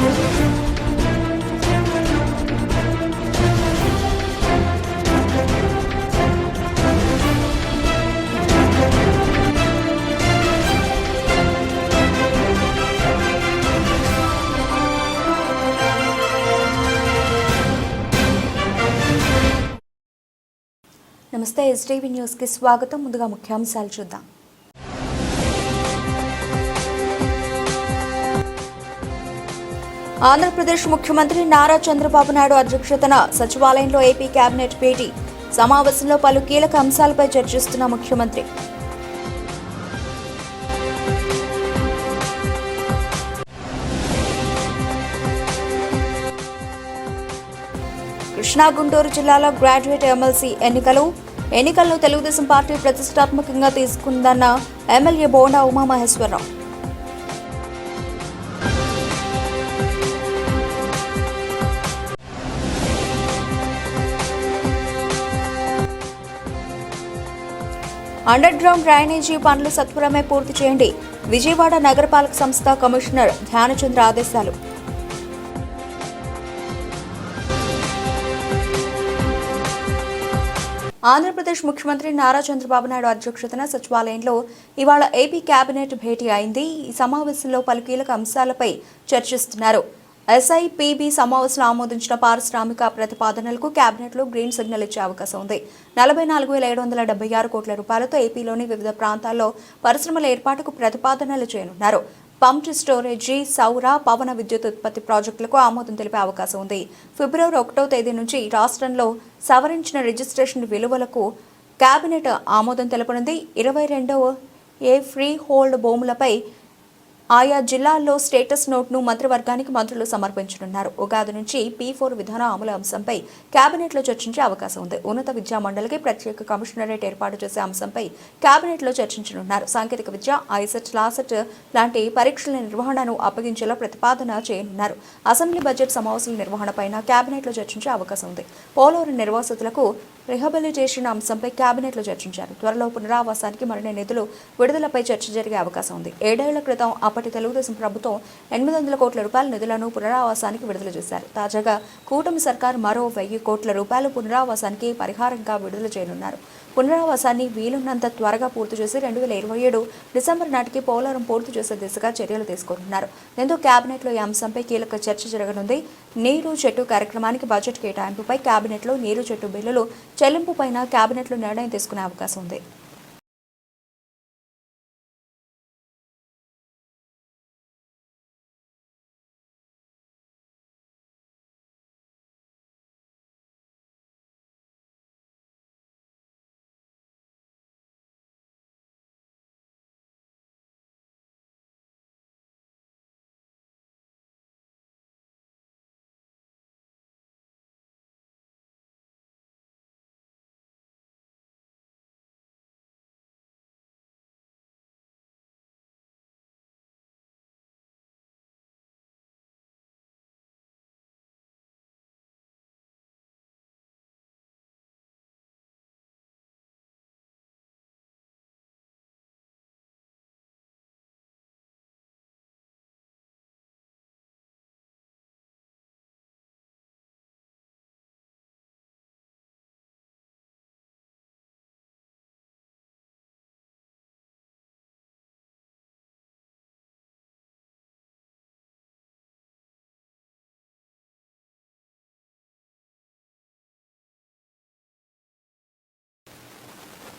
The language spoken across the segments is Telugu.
నమస్తే ఎస్టీవీ న్యూస్ కి స్వాగతం. ముందుగా ముఖ్యాంశాలు చూద్దాం. ఆంధ్రప్రదేశ్ ముఖ్యమంత్రి నారా చంద్రబాబు నాయుడు అధ్యక్షతన సచివాలయంలో ఏపీ కేబినెట్ భేటీ. సమావేశంలో పలు కీలక అంశాలపై చర్చిస్తున్న ముఖ్యమంత్రి. కృష్ణా గుంటూరు జిల్లాలో గ్రాడ్యుయేట్ ఎమ్మెల్సీ ఎన్నికలను తెలుగుదేశం పార్టీ ప్రతిష్టాత్మకంగా తీసుకుందన్న MLA Bonda Umamaheswara Rao. Underground drainage పనులు సత్వరమే పూర్తి చేయండి. విజయవాడ నగరపాలక సంస్థ కమిషనర్ ధ్యానచంద్ర ఆదేశాలు. ఆంధ్రప్రదేశ్ ముఖ్యమంత్రి నారా చంద్రబాబు నాయుడు అధ్యక్షతన సచివాలయంలో ఇవాళ ఏపీ కేబినెట్ భేటీ అయింది. ఈ సమావేశంలో పలు కీలక అంశాలపై చర్చిస్తున్నారు. ఎస్ఐపిబి సమావేశంలో ఆమోదించిన పారిశ్రామిక ప్రతిపాదనలకు కేబినెట్లో గ్రీన్ సిగ్నల్ ఇచ్చే అవకాశం ఉంది. 44,776 కోట్ల రూపాయలతో ఏపీలోని వివిధ ప్రాంతాల్లో పరిశ్రమల ఏర్పాటుకు ప్రతిపాదనలు చేయనున్నారు. పంప్డ్ స్టోరేజీ, సౌర, పవన విద్యుత్ ఉత్పత్తి ప్రాజెక్టులకు ఆమోదం తెలిపే అవకాశం ఉంది. ఫిబ్రవరి 1వ తేదీ నుంచి రాష్ట్రంలో సవరించిన రిజిస్ట్రేషన్ విలువలకు కేబినెట్ ఆమోదం తెలపనుంది. 22A ఫ్రీ హోల్డ్ భూములపై ఆయా జిల్లాల్లో స్టేటస్ నోట్ను మంత్రివర్గానికి మంత్రులు సమర్పించనున్నారు. ఉగాది నుంచి P4 విధాన అమలు అంశంపై కేబినెట్లో చర్చించే అవకాశం ఉంది. ఉన్నత విద్యా మండలికి ప్రత్యేక కమిషనరేట్ ఏర్పాటు చేసే అంశంపై కేబినెట్లో చర్చించనున్నారు. సాంకేతిక విద్య, ఐసెట్, లాసెట్ లాంటి పరీక్షల నిర్వహణను అప్పగించేలా ప్రతిపాదన చేయనున్నారు. అసెంబ్లీ బడ్జెట్ సమావేశాల నిర్వహణపైన కేబినెట్లో చర్చించే అవకాశం ఉంది. పోలవరం నిర్వాసితులకు రిహాబిలిటేషన్ అంశంపై కేబినెట్లో చర్చించారు. త్వరలో పునరావాసానికి మరిన్ని నిధులు విడుదలపై చర్చ జరిగే అవకాశం ఉంది. 7 ఏళ్ల క్రితం అప్పటి తెలుగుదేశం ప్రభుత్వం 800 కోట్ల రూపాయల నిధులను పునరావాసానికి విడుదల చేశారు. తాజాగా కూటమి సర్కార్ మరో 1000 కోట్ల రూపాయలు పునరావాసానికి పరిహారంగా విడుదల చేయనున్నారు. పునరావాసాన్ని వీలున్నంత త్వరగా పూర్తి చేసి 2027 డిసెంబర్ నాటికి పోలవరం పూర్తి చేసే దిశగా చర్యలు తీసుకుంటున్నారు. దీంతో కేబినెట్లో ఈ అంశంపై కీలక చర్చ జరగనుంది. నీరు చెట్టు కార్యక్రమానికి బడ్జెట్ కేటాయింపుపై కేబినెట్లో నీరు చెట్టు బిల్లులు చెల్లింపుపైన కేబినెట్లో నిర్ణయం తీసుకునే అవకాశం ఉంది.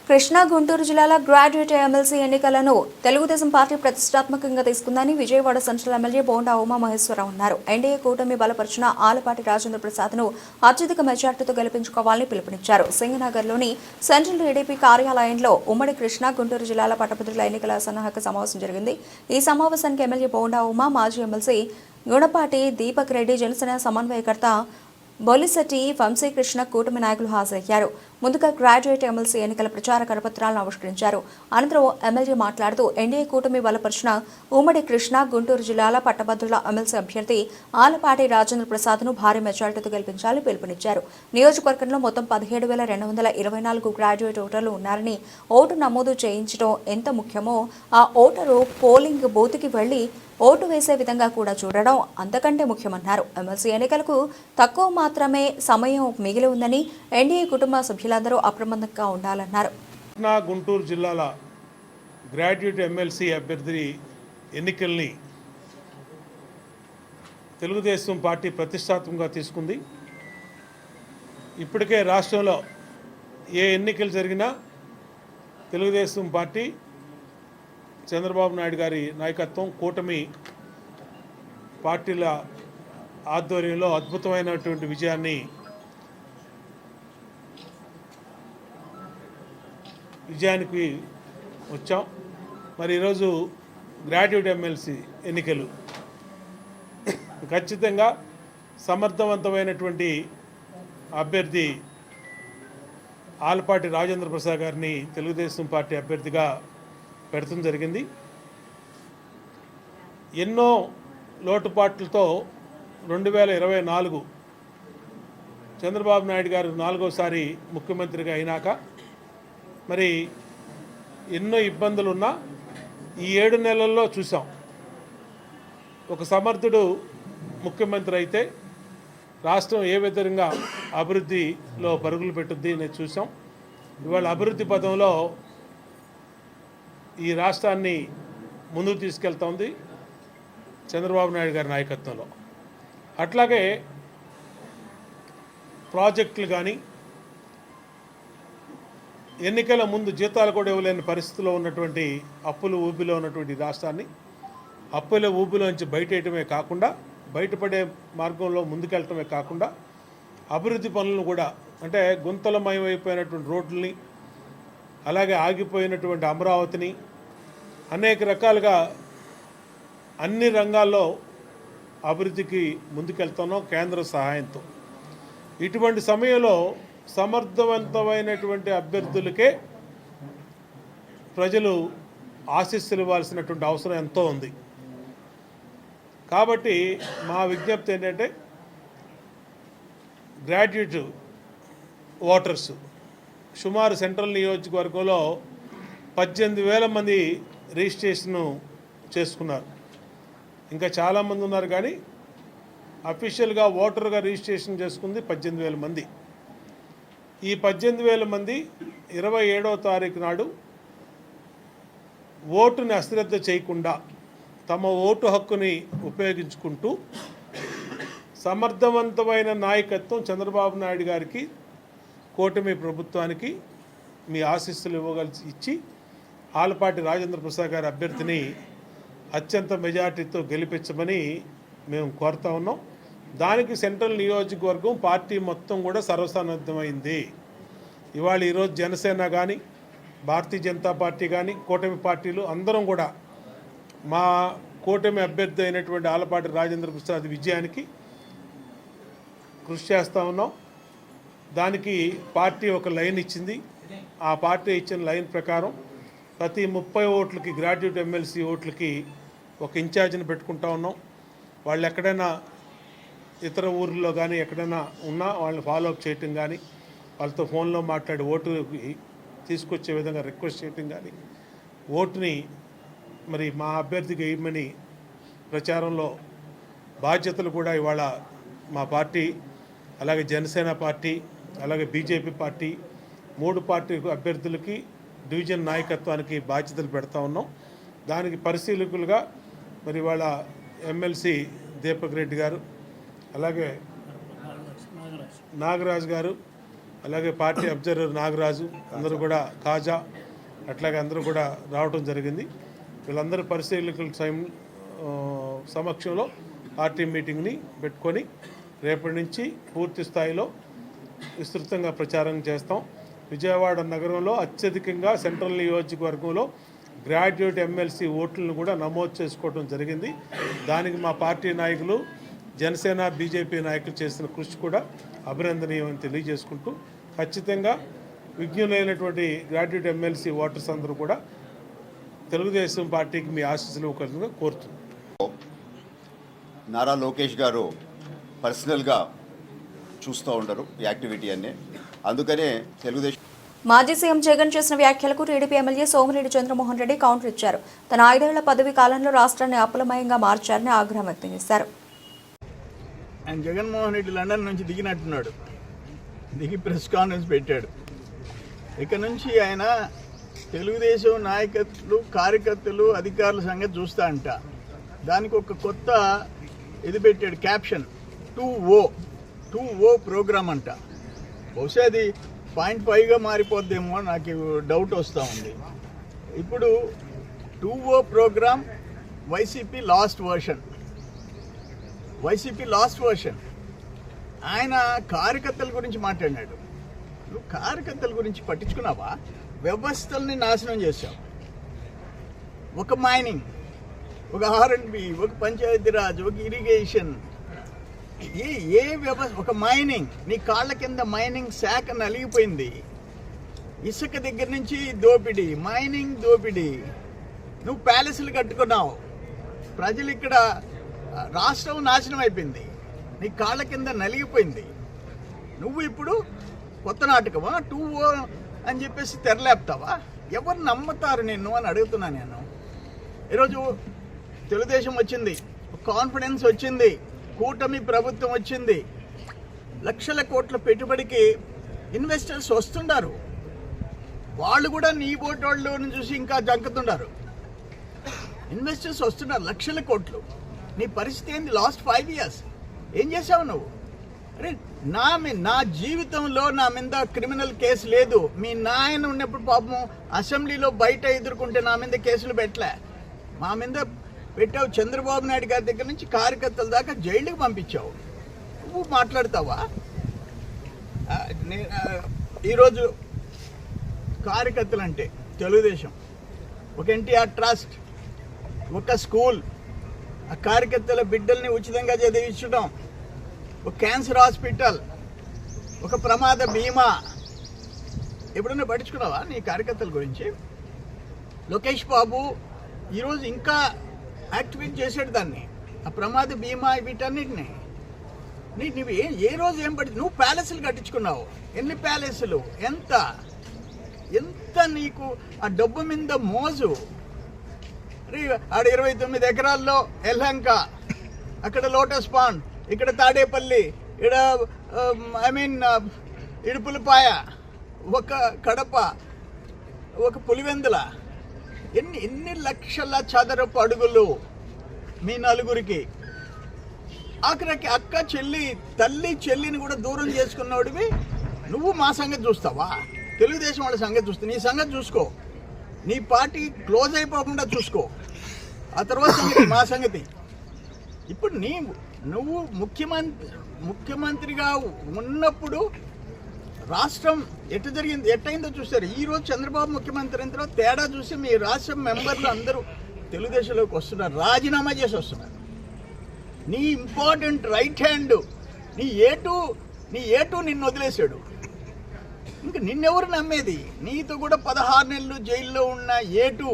కృష్ణా గుంటూరు జిల్లాల గ్రాడ్యుయేట్ ఎమ్మెల్సీ ఎన్నికలను తెలుగుదేశం పార్టీ ప్రతిష్టాత్మకంగా తీసుకుందని విజయవాడ సెంట్రల్ ఎమ్మెల్యే బోండా ఉమామహేశ్వరరావు అన్నారు. ఎన్డీఏ కూటమి బలపరిచిన ఆలపాటి రాజేంద్ర ప్రసాద్ను అత్యధిక మెజార్టీతో గెలిపించుకోవాలని పిలుపునిచ్చారు. సింగనగర్లోని సెంట్రల్ టీడీపీ కార్యాలయంలో ఉమ్మడి కృష్ణా గుంటూరు జిల్లాల పట్టభద్రుల ఎన్నికల సన్నాహక సమావేశం జరిగింది. ఈ సమావేశానికి ఎమ్మెల్యే బోండా ఉమా, మాజీ ఎమ్మెల్సీ గుణపాటి దీపక్ రెడ్డి, జనసేన సమన్వయకర్త బొలిశెట్టి వంశీకృష్ణ, కూటమి నాయకులు హాజరయ్యారు. ముందుగా గ్రాడ్యుయేట్ ఎమ్మెల్సీ ఎన్నికల ప్రచార కరపత్రాలను ఆవిష్కరించారు. అనంతరం ఎమ్మెల్యే మాట్లాడుతూ ఎన్డీఏ కూటమి బలపరిచిన ఉమ్మడి కృష్ణా, గుంటూరు జిల్లాల పట్టభద్రుల ఎమ్మెల్సీ అభ్యర్థి ఆలపాటి రాజేంద్ర ప్రసాద్ను భారీ మెజార్టీతో గెలిపించాలని పిలుపునిచ్చారు. నియోజకవర్గంలో మొత్తం 17,224 గ్రాడ్యుయేట్ ఓటర్లు ఉన్నారని, ఓటు నమోదు చేయించడం ఎంత ముఖ్యమో ఆ ఓటరు పోలింగ్ బూత్కి వెళ్లి ఓటు వేసే విధంగా కూడా చూడడం అంతకంటే ముఖ్యమన్నారు. ఎమ్మెల్సీ ఎన్నికలకు తక్కువ మాత్రమే సమయం మిగిలి ఉందని, ఎన్డీఏ కుటుంబ సభ్యులందరూ అప్రమత్తంగా ఉండాలన్నారు. గుంటూరు జిల్లాల గ్రాడ్యుయేట్ ఎమ్మెల్సీ అభ్యర్థి ఎన్నికల్ని తెలుగుదేశం పార్టీ ప్రతిష్టాత్మకంగా తీసుకుంది. ఇప్పటికే రాష్ట్రంలో ఏ ఎన్నికలు జరిగినా తెలుగుదేశం పార్టీ, చంద్రబాబు నాయుడు గారి నాయకత్వం, కూటమి పార్టీల ఆధ్వర్యంలో అద్భుతమైనటువంటి విజయానికి వచ్చాం. మరి ఈరోజు గ్రాడ్యుయేట్ ఎమ్మెల్సీ ఎన్నికలు ఖచ్చితంగా సమర్థవంతమైనటువంటి అభ్యర్థి ఆలపాటి రాజేంద్ర ప్రసాద్ గారిని తెలుగుదేశం పార్టీ అభ్యర్థిగా పెడతం జరిగింది. ఎన్నో లోటుపాట్లతో 2024 చంద్రబాబు నాయుడు గారు 4వసారి ముఖ్యమంత్రిగా అయినాక మరి ఎన్నో ఇబ్బందులున్నా ఈ 7 నెలల్లో చూసాం. ఒక సమర్థుడు ముఖ్యమంత్రి అయితే రాష్ట్రం ఏ విధంగా అభివృద్ధిలో పరుగులు పెట్టుద్ది అనేది చూసాం. ఇవాళ అభివృద్ధి పదంలో ఈ రాష్ట్రాన్ని ముందుకు తీసుకెళ్తోంది చంద్రబాబు నాయుడు గారి నాయకత్వంలో. అట్లాగే ప్రాజెక్టులు కానీ, ఎన్నికల ముందు జీతాలు కూడా ఇవ్వలేని పరిస్థితిలో ఉన్నటువంటి అప్పుల ఊబిలో ఉన్నటువంటి రాష్ట్రాన్ని అప్పుల ఊబిలోంచి బయటేయటమే కాకుండా, బయటపడే మార్గంలో ముందుకెళ్ళటమే కాకుండా అభివృద్ధి పనులను కూడా, అంటే గుంతలమయమైపోయినటువంటి రోడ్లని, అలాగే ఆగిపోయినటువంటి అమరావతిని అనేక రకాలుగా అన్ని రంగాల్లో అభివృద్ధికి ముందుకెళ్తున్నాం కేంద్ర సహాయంతో. ఇటువంటి సమయంలో సమర్థవంతమైనటువంటి అభ్యర్థులకే ప్రజలు ఆశీస్సులు ఇవ్వాల్సినటువంటి అవసరం ఎంతో ఉంది. కాబట్టి మా విజ్ఞప్తి ఏంటంటే, గ్రాడ్యుయేట్ ఓటర్స్ సుమారు సెంట్రల్ నియోజకవర్గంలో 18,000 మంది రిజిస్ట్రేషన్ చేసుకున్నారు. ఇంకా చాలామంది ఉన్నారు, కానీ అఫీషియల్గా ఓటర్గా రిజిస్ట్రేషన్ చేసుకుంది 18,000 మంది. ఈ 18,000 మంది 27వ తారీఖు నాడు ఓటుని అశ్రద్ధ చేయకుండా తమ ఓటు హక్కుని ఉపయోగించుకుంటూ సమర్థవంతమైన నాయకత్వం చంద్రబాబు నాయుడు గారికి, కూటమి ప్రభుత్వానికి మీ ఆశీస్సులు ఇచ్చి ఆలపాటి రాజేంద్ర ప్రసాద్ గారి అభ్యర్థిని అత్యంత మెజార్టీతో గెలిపించమని మేము కోరుతా ఉన్నాం. దానికి సెంట్రల్ నియోజకవర్గం పార్టీ మొత్తం కూడా సర్వసన్నద్ధమైంది. ఇవాళ ఈరోజు జనసేన కానీ, భారతీయ జనతా పార్టీ కానీ, కూటమి పార్టీలు అందరం కూడా మా కూటమి అభ్యర్థి అయినటువంటి ఆలపాటి రాజేంద్ర ప్రసాద్ విజయానికి కృషి చేస్తూ ఉన్నాం. దానికి పార్టీ ఒక లైన్ ఇచ్చింది. ఆ పార్టీ ఇచ్చిన లైన్ ప్రకారం ప్రతి 30 ఓట్లకి, గ్రాడ్యుయేట్ ఎమ్మెల్సీ ఓట్లకి ఒక ఇన్ఛార్జిని పెట్టుకుంటా ఉన్నాం. వాళ్ళు ఎక్కడైనా ఇతర ఊర్లో కానీ ఎక్కడైనా ఉన్నా వాళ్ళని ఫాలోఅప్ చేయటం కానీ, వాళ్ళతో ఫోన్లో మాట్లాడి ఓటు తీసుకొచ్చే విధంగా రిక్వెస్ట్ చేయటం కానీ, ఓటుని మరి మా అభ్యర్థికి వేయమని ప్రచారంలో బాధ్యతలు కూడా ఇవాళ మా పార్టీ, అలాగే జనసేన పార్టీ, అలాగే బీజేపీ పార్టీ, 3 పార్టీ అభ్యర్థులకి, డివిజన్ నాయకత్వానికి బాధ్యతలు పెడతా ఉన్నాం. దానికి పరిశీలకులుగా మరి వాళ్ళ ఎమ్మెల్సీ దీపక్ రెడ్డి గారు, అలాగే నాగరాజు గారు, అలాగే పార్టీ అబ్జర్వర్ నాగరాజు, అందరూ కూడా కాజా, అట్లాగే అందరూ కూడా రావడం జరిగింది. వీళ్ళందరూ పరిశీలకుల సమక్షంలో పార్టీ మీటింగ్ని పెట్టుకొని రేపటి నుంచి పూర్తి స్థాయిలో విస్తృతంగా ప్రచారం చేస్తాం. విజయవాడ నగరంలో అత్యధికంగా సెంట్రల్ నియోజకవర్గంలో గ్రాడ్యుయేట్ ఎమ్మెల్సీ ఓట్లను కూడా నమోదు చేసుకోవడం జరిగింది. దానికి మా పార్టీ నాయకులు, జనసేన బీజేపీ నాయకులు చేసిన కృషి కూడా అభినందనీయమని తెలియజేసుకుంటూ, ఖచ్చితంగా విజ్ఞులైనటువంటి గ్రాడ్యుయేట్ ఎమ్మెల్సీ ఓటర్స్ అందరూ కూడా తెలుగుదేశం పార్టీకి మీ ఆశీస్సులు ఇవ్వగలరుగా కోరుతున్నాను. నారా లోకేష్ గారు పర్సనల్గా చూస్తూ ఉండరు ఈ యాక్టివిటీ అన్నీ, అందుకనే తెలుగుదేశం మాజీ సీఎం జగన్ చేసిన వ్యాఖ్యలకు TDP MLA Somireddy Chandramohan Reddy counter ఇచ్చారు. తన 5 ఏళ్ల పదవి కాలంలో రాష్ట్రాన్ని అప్పులమయంగా మార్చారని ఆగ్రహం వ్యక్తం చేశారు. ఆయన జగన్మోహన్ రెడ్డి లండన్ నుంచి దిగినట్టున్నాడు, దిగి ప్రెస్ కాన్ఫరెన్స్ పెట్టాడు. ఇక నుంచి ఆయన తెలుగుదేశం నాయకులు, కార్యకర్తలు, అధికారుల సంగతి చూస్తా అంట. దానికి ఒక కొత్త ఇది పెట్టాడు, క్యాప్షన్ 2O ప్రోగ్రామ్ అంట. బహుశా అది 0.5గా మారిపోద్దేమో నాకు డౌట్ వస్తూ ఉంది. ఇప్పుడు 2O programme YCP last version. ఆయన కార్యకర్తల గురించి మాట్లాడినాడు. నువ్వు కార్యకర్తల గురించి పట్టించుకున్నావా? వ్యవస్థల్ని నాశనం చేశావు. ఒక మైనింగ్, ఒక R&B, ఒక పంచాయతీరాజ్, ఒక ఇరిగేషన్, ఏ వ్యవస్థ, ఒక మైనింగ్, నీ కాళ్ళ కింద మైనింగ్ శాఖ నలిగిపోయింది. ఇసుక దగ్గర నుంచి దోపిడీ, మైనింగ్ దోపిడీ. నువ్వు ప్యాలెస్లు కట్టుకున్నావు. ప్రజలు ఇక్కడ, రాష్ట్రం నాశనం అయిపోయింది, నీ కాళ్ళ కింద నలిగిపోయింది. నువ్వు ఇప్పుడు కొత్త నాటకమా 2O అని చెప్పేసి తెరలేపుతావా? ఎవరు నమ్ముతారు నిన్ను అని అడుగుతున్నా నేను. ఈరోజు తెలుగుదేశం వచ్చింది, కాన్ఫిడెన్స్ వచ్చింది, కూటమి ప్రభుత్వం వచ్చింది, లక్షల కోట్ల పెట్టుబడికి ఇన్వెస్టర్స్ వస్తున్నారు. వాళ్ళు కూడా నీ ఓటోళ్ళని చూసి ఇంకా జంకుతున్నారు. ఇన్వెస్టర్స్ వస్తున్నారు, లక్షల కోట్లు. నీ పరిస్థితి ఏంది? లాస్ట్ 5 years ఏం చేసావు నువ్వు? అరే, నా జీవితంలో నా మీద క్రిమినల్ కేసు లేదు. మీ నాయన ఉన్నప్పుడు పాపం అసెంబ్లీలో బయట ఎదుర్కొంటే నా మీద కేసులు పెట్టలే. మా మీద పెట్టావు. చంద్రబాబు నాయుడు గారి దగ్గర నుంచి కార్యకర్తల దాకా జైలుకి పంపించావు. నువ్వు మాట్లాడతావా? ఈరోజు కార్యకర్తలు అంటే తెలుగుదేశం, ఒక NTR ట్రస్ట్, ఒక స్కూల్, ఆ కార్యకర్తల బిడ్డల్ని ఉచితంగా చదివించడం, ఒక క్యాన్సర్ హాస్పిటల్, ఒక ప్రమాద బీమా. ఎప్పుడన్నా పట్టించుకున్నావా నీ కార్యకర్తల గురించి? లోకేష్ బాబు ఈరోజు ఇంకా యాక్టివేట్ చేసాడు దాన్ని, ఆ ప్రమాద బీమా, వీటన్నిటిని. నువ్వు ఏ రోజు ఏం పడి, నువ్వు ప్యాలెస్లు కట్టించుకున్నావు. ఎన్ని ప్యాలెస్లు, ఎంత నీకు ఆ డబ్బు మీద మోజు. ఆడ 29 ఎకరాల్లో ఎల్హంక, అక్కడ లోటస్ పాండ్, ఇక్కడ తాడేపల్లి, ఇక్కడ ఇడుపులపాయ, ఒక కడప, ఒక పులివెందుల. ఎన్ని లక్షల చదరపు అడుగులు మీ నలుగురికి. ఆఖరికి అక్క చెల్లి, తల్లి చెల్లిని కూడా దూరం చేసుకున్నవాడివి నువ్వు. మా సంగతి చూస్తావా? తెలుగుదేశం వాళ్ళ సంగతి చూస్తా. నీ సంగతి చూసుకో, నీ పార్టీ క్లోజ్ అయిపోకుండా చూసుకో. ఆ తర్వాత సంగతి మా సంగతి. ఇప్పుడు నువ్వు ముఖ్యమంత్రిగా ఉన్నప్పుడు రాష్ట్రం ఎట్టయిందో చూస్తారు. ఈరోజు చంద్రబాబు ముఖ్యమంత్రి అయిన తర్వాత తేడా చూసి మీ రాష్ట్రం మెంబర్లు అందరూ తెలుగుదేశంలోకి వస్తున్నారు, రాజీనామా చేసి వస్తున్నారు. నీ ఇంపార్టెంట్ రైట్ హ్యాండ్, నీ ఏటు నిన్ను వదిలేశాడు. ఇంకా నిన్నెవరు నమ్మేది? నీతో కూడా 16 నెలలు జైల్లో ఉన్న ఏటు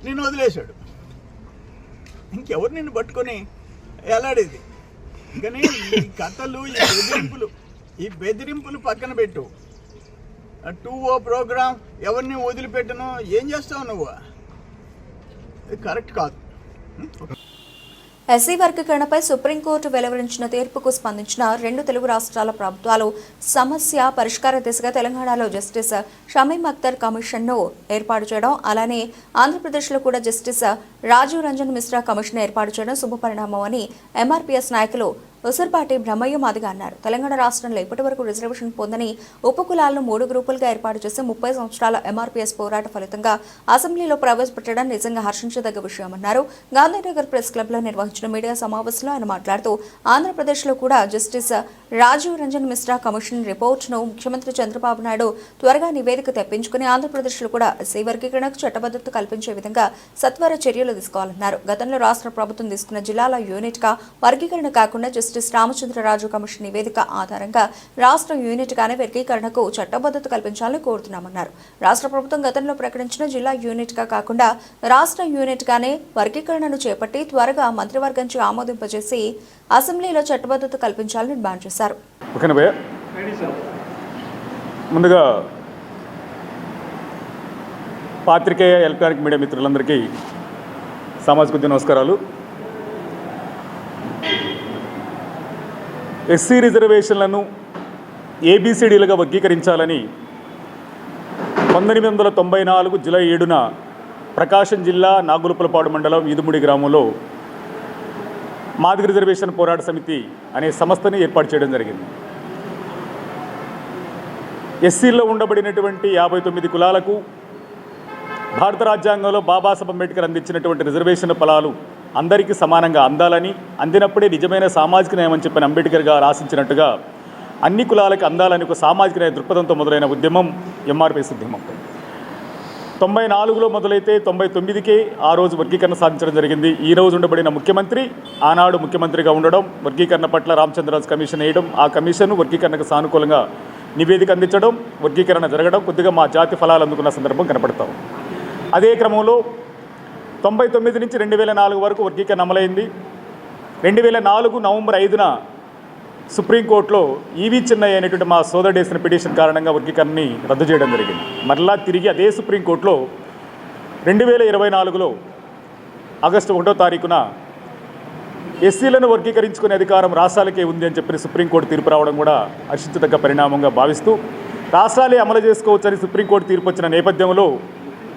నిన్ను వదిలేశాడు. ఇంకెవరు నిన్ను పట్టుకొని ఎలాడేది? ఇంకనే ఈ కథలు, ఈ బెదిరింపులు పక్కన పెట్టు. 2O ప్రోగ్రామ్ ఎవరిని వదిలిపెట్టను, ఏం చేస్తావు నువ్వు? ఇది కరెక్ట్ కాదు. ఎస్సీ వర్గీకరణపై సుప్రీంకోర్టు వెలువరించిన తీర్పుకు స్పందించిన 2 తెలుగు రాష్ట్రాల ప్రభుత్వాలు సమస్య పరిష్కార దిశగా తెలంగాణలో జస్టిస్ షమీం అఖ్తర్ కమిషన్ను ఏర్పాటు చేయడం, అలానే ఆంధ్రప్రదేశ్లో కూడా జస్టిస్ రాజీవ్ రంజన్ మిశ్రా కమిషన్ ఏర్పాటు చేయడం శుభపరిణామం అని MRPS నాయకులు ఉసర్పాటి బ్రహ్మయ్య మాదిగా అన్నారు. తెలంగాణ రాష్ట్రంలో ఇప్పటివరకు రిజర్వేషన్ పొందని ఉపకులాలను 3 గ్రూపులుగా ఏర్పాటు చేసి 30 సంవత్సరాల MRPS పోరాట ఫలితంగా అసెంబ్లీలో ప్రవేశపెట్టడం నిజంగా హర్షించదగ్గ విషయమన్నారు. గాంధీనగర్ ప్రెస్ క్లబ్లో నిర్వహించిన మీడియా సమావేశంలో ఆయన మాట్లాడుతూ ఆంధ్రప్రదేశ్లో కూడా జస్టిస్ రాజీవ్ రంజన్ మిశ్రా కమిషన్ రిపోర్టును ముఖ్యమంత్రి చంద్రబాబు నాయుడు త్వరగా నివేదిక తెప్పించుకుని ఆంధ్రప్రదేశ్లో కూడా ఎస్సీ వర్గీకరణకు చట్టబద్ధత కల్పించే విధంగా సత్వర చర్యలు తీసుకోవాలన్నారు. గతంలో రాష్ట్ర ప్రభుత్వం తీసుకున్న జిల్లాల యూనిట్గా వర్గీకరణ కాకుండా జస్టిస్ జస్టిస్ రామచంద్రరాజు కమిషన్ నివేదిక ఆధారంగా రాష్ట్ర యూనిట్గానే వర్గీకరణకు చట్టబద్ధత కల్పించాలని కోరుతున్నామన్నారు. రాష్ట్ర ప్రభుత్వం గతంలో ప్రకటించిన జిల్లా యూనిట్గా కాకుండా రాష్ట్ర యూనిట్గానే వర్గీకరణను చేపట్టి త్వరగా మంత్రివర్గంచి ఆమోదింపజేసి అసెంబ్లీలో చట్టబద్ధత కల్పించాలని డిమాండ్ చేశారు. ముందుగా పాత్రికేయ ఎలక్ట్రానిక్ మీడియా మిత్రులందరికీ సామాజిక నమస్కారాలు. ఎస్సీ రిజర్వేషన్లను ఏబిసిడీలుగా వర్గీకరించాలని 1994 జూలై 7న ప్రకాశం జిల్లా నాగులుపులపాడు మండలం ఈదుముడి గ్రామంలో మాదిగ రిజర్వేషన్ పోరాట సమితి అనే సంస్థని ఏర్పాటు చేయడం జరిగింది. ఎస్సీల్లో ఉండబడినటువంటి 59 కులాలకు భారత రాజ్యాంగంలో బాబాసాహెబ్ అంబేద్కర్ అందించినటువంటి రిజర్వేషన్ ఫలాలు అందరికీ సమానంగా అందాలని, అందినప్పుడే నిజమైన సామాజిక న్యాయం అని చెప్పిన అంబేద్కర్ గారు ఆశించినట్టుగా అన్ని కులాలకు అందాలని ఒక సామాజిక న్యాయ దృక్పథంతో మొదలైన ఉద్యమం ఎంఆర్పిఎస్ ఉద్యమం. 94లో మొదలైతే 99కే ఆ రోజు వర్గీకరణ సాధించడం జరిగింది. ఈ రోజు ఉండబడిన ముఖ్యమంత్రి ఆనాడు ముఖ్యమంత్రిగా ఉండడం, వర్గీకరణ పట్ల రామచంద్రరాజు కమిషన్ వేయడం, ఆ కమిషన్ వర్గీకరణకు సానుకూలంగా నివేదిక అందించడం, వర్గీకరణ జరగడం, కొద్దిగా మా జాతి ఫలాలు అందుకున్న సందర్భం కనపడతాం. అదే క్రమంలో 99 నుంచి 2004 వరకు వర్గీకరణ అమలైంది. 2004 నవంబర్ 5న సుప్రీంకోర్టులో ఈవీ చిన్నయ్య అనేటువంటి మా సోదరుడు వేసిన పిటిషన్ కారణంగా వర్గీకరణని రద్దు చేయడం జరిగింది. మరలా తిరిగి అదే సుప్రీంకోర్టులో 2024లో ఆగస్టు 1వ తారీఖున ఎస్సీలను వర్గీకరించుకునే అధికారం రాష్ట్రాలకే ఉంది అని చెప్పి సుప్రీంకోర్టు తీర్పు రావడం కూడా హర్షించదగ్గ పరిణామంగా భావిస్తూ రాష్ట్రాలే అమలు చేసుకోవచ్చని సుప్రీంకోర్టు తీర్పు వచ్చిన నేపథ్యంలో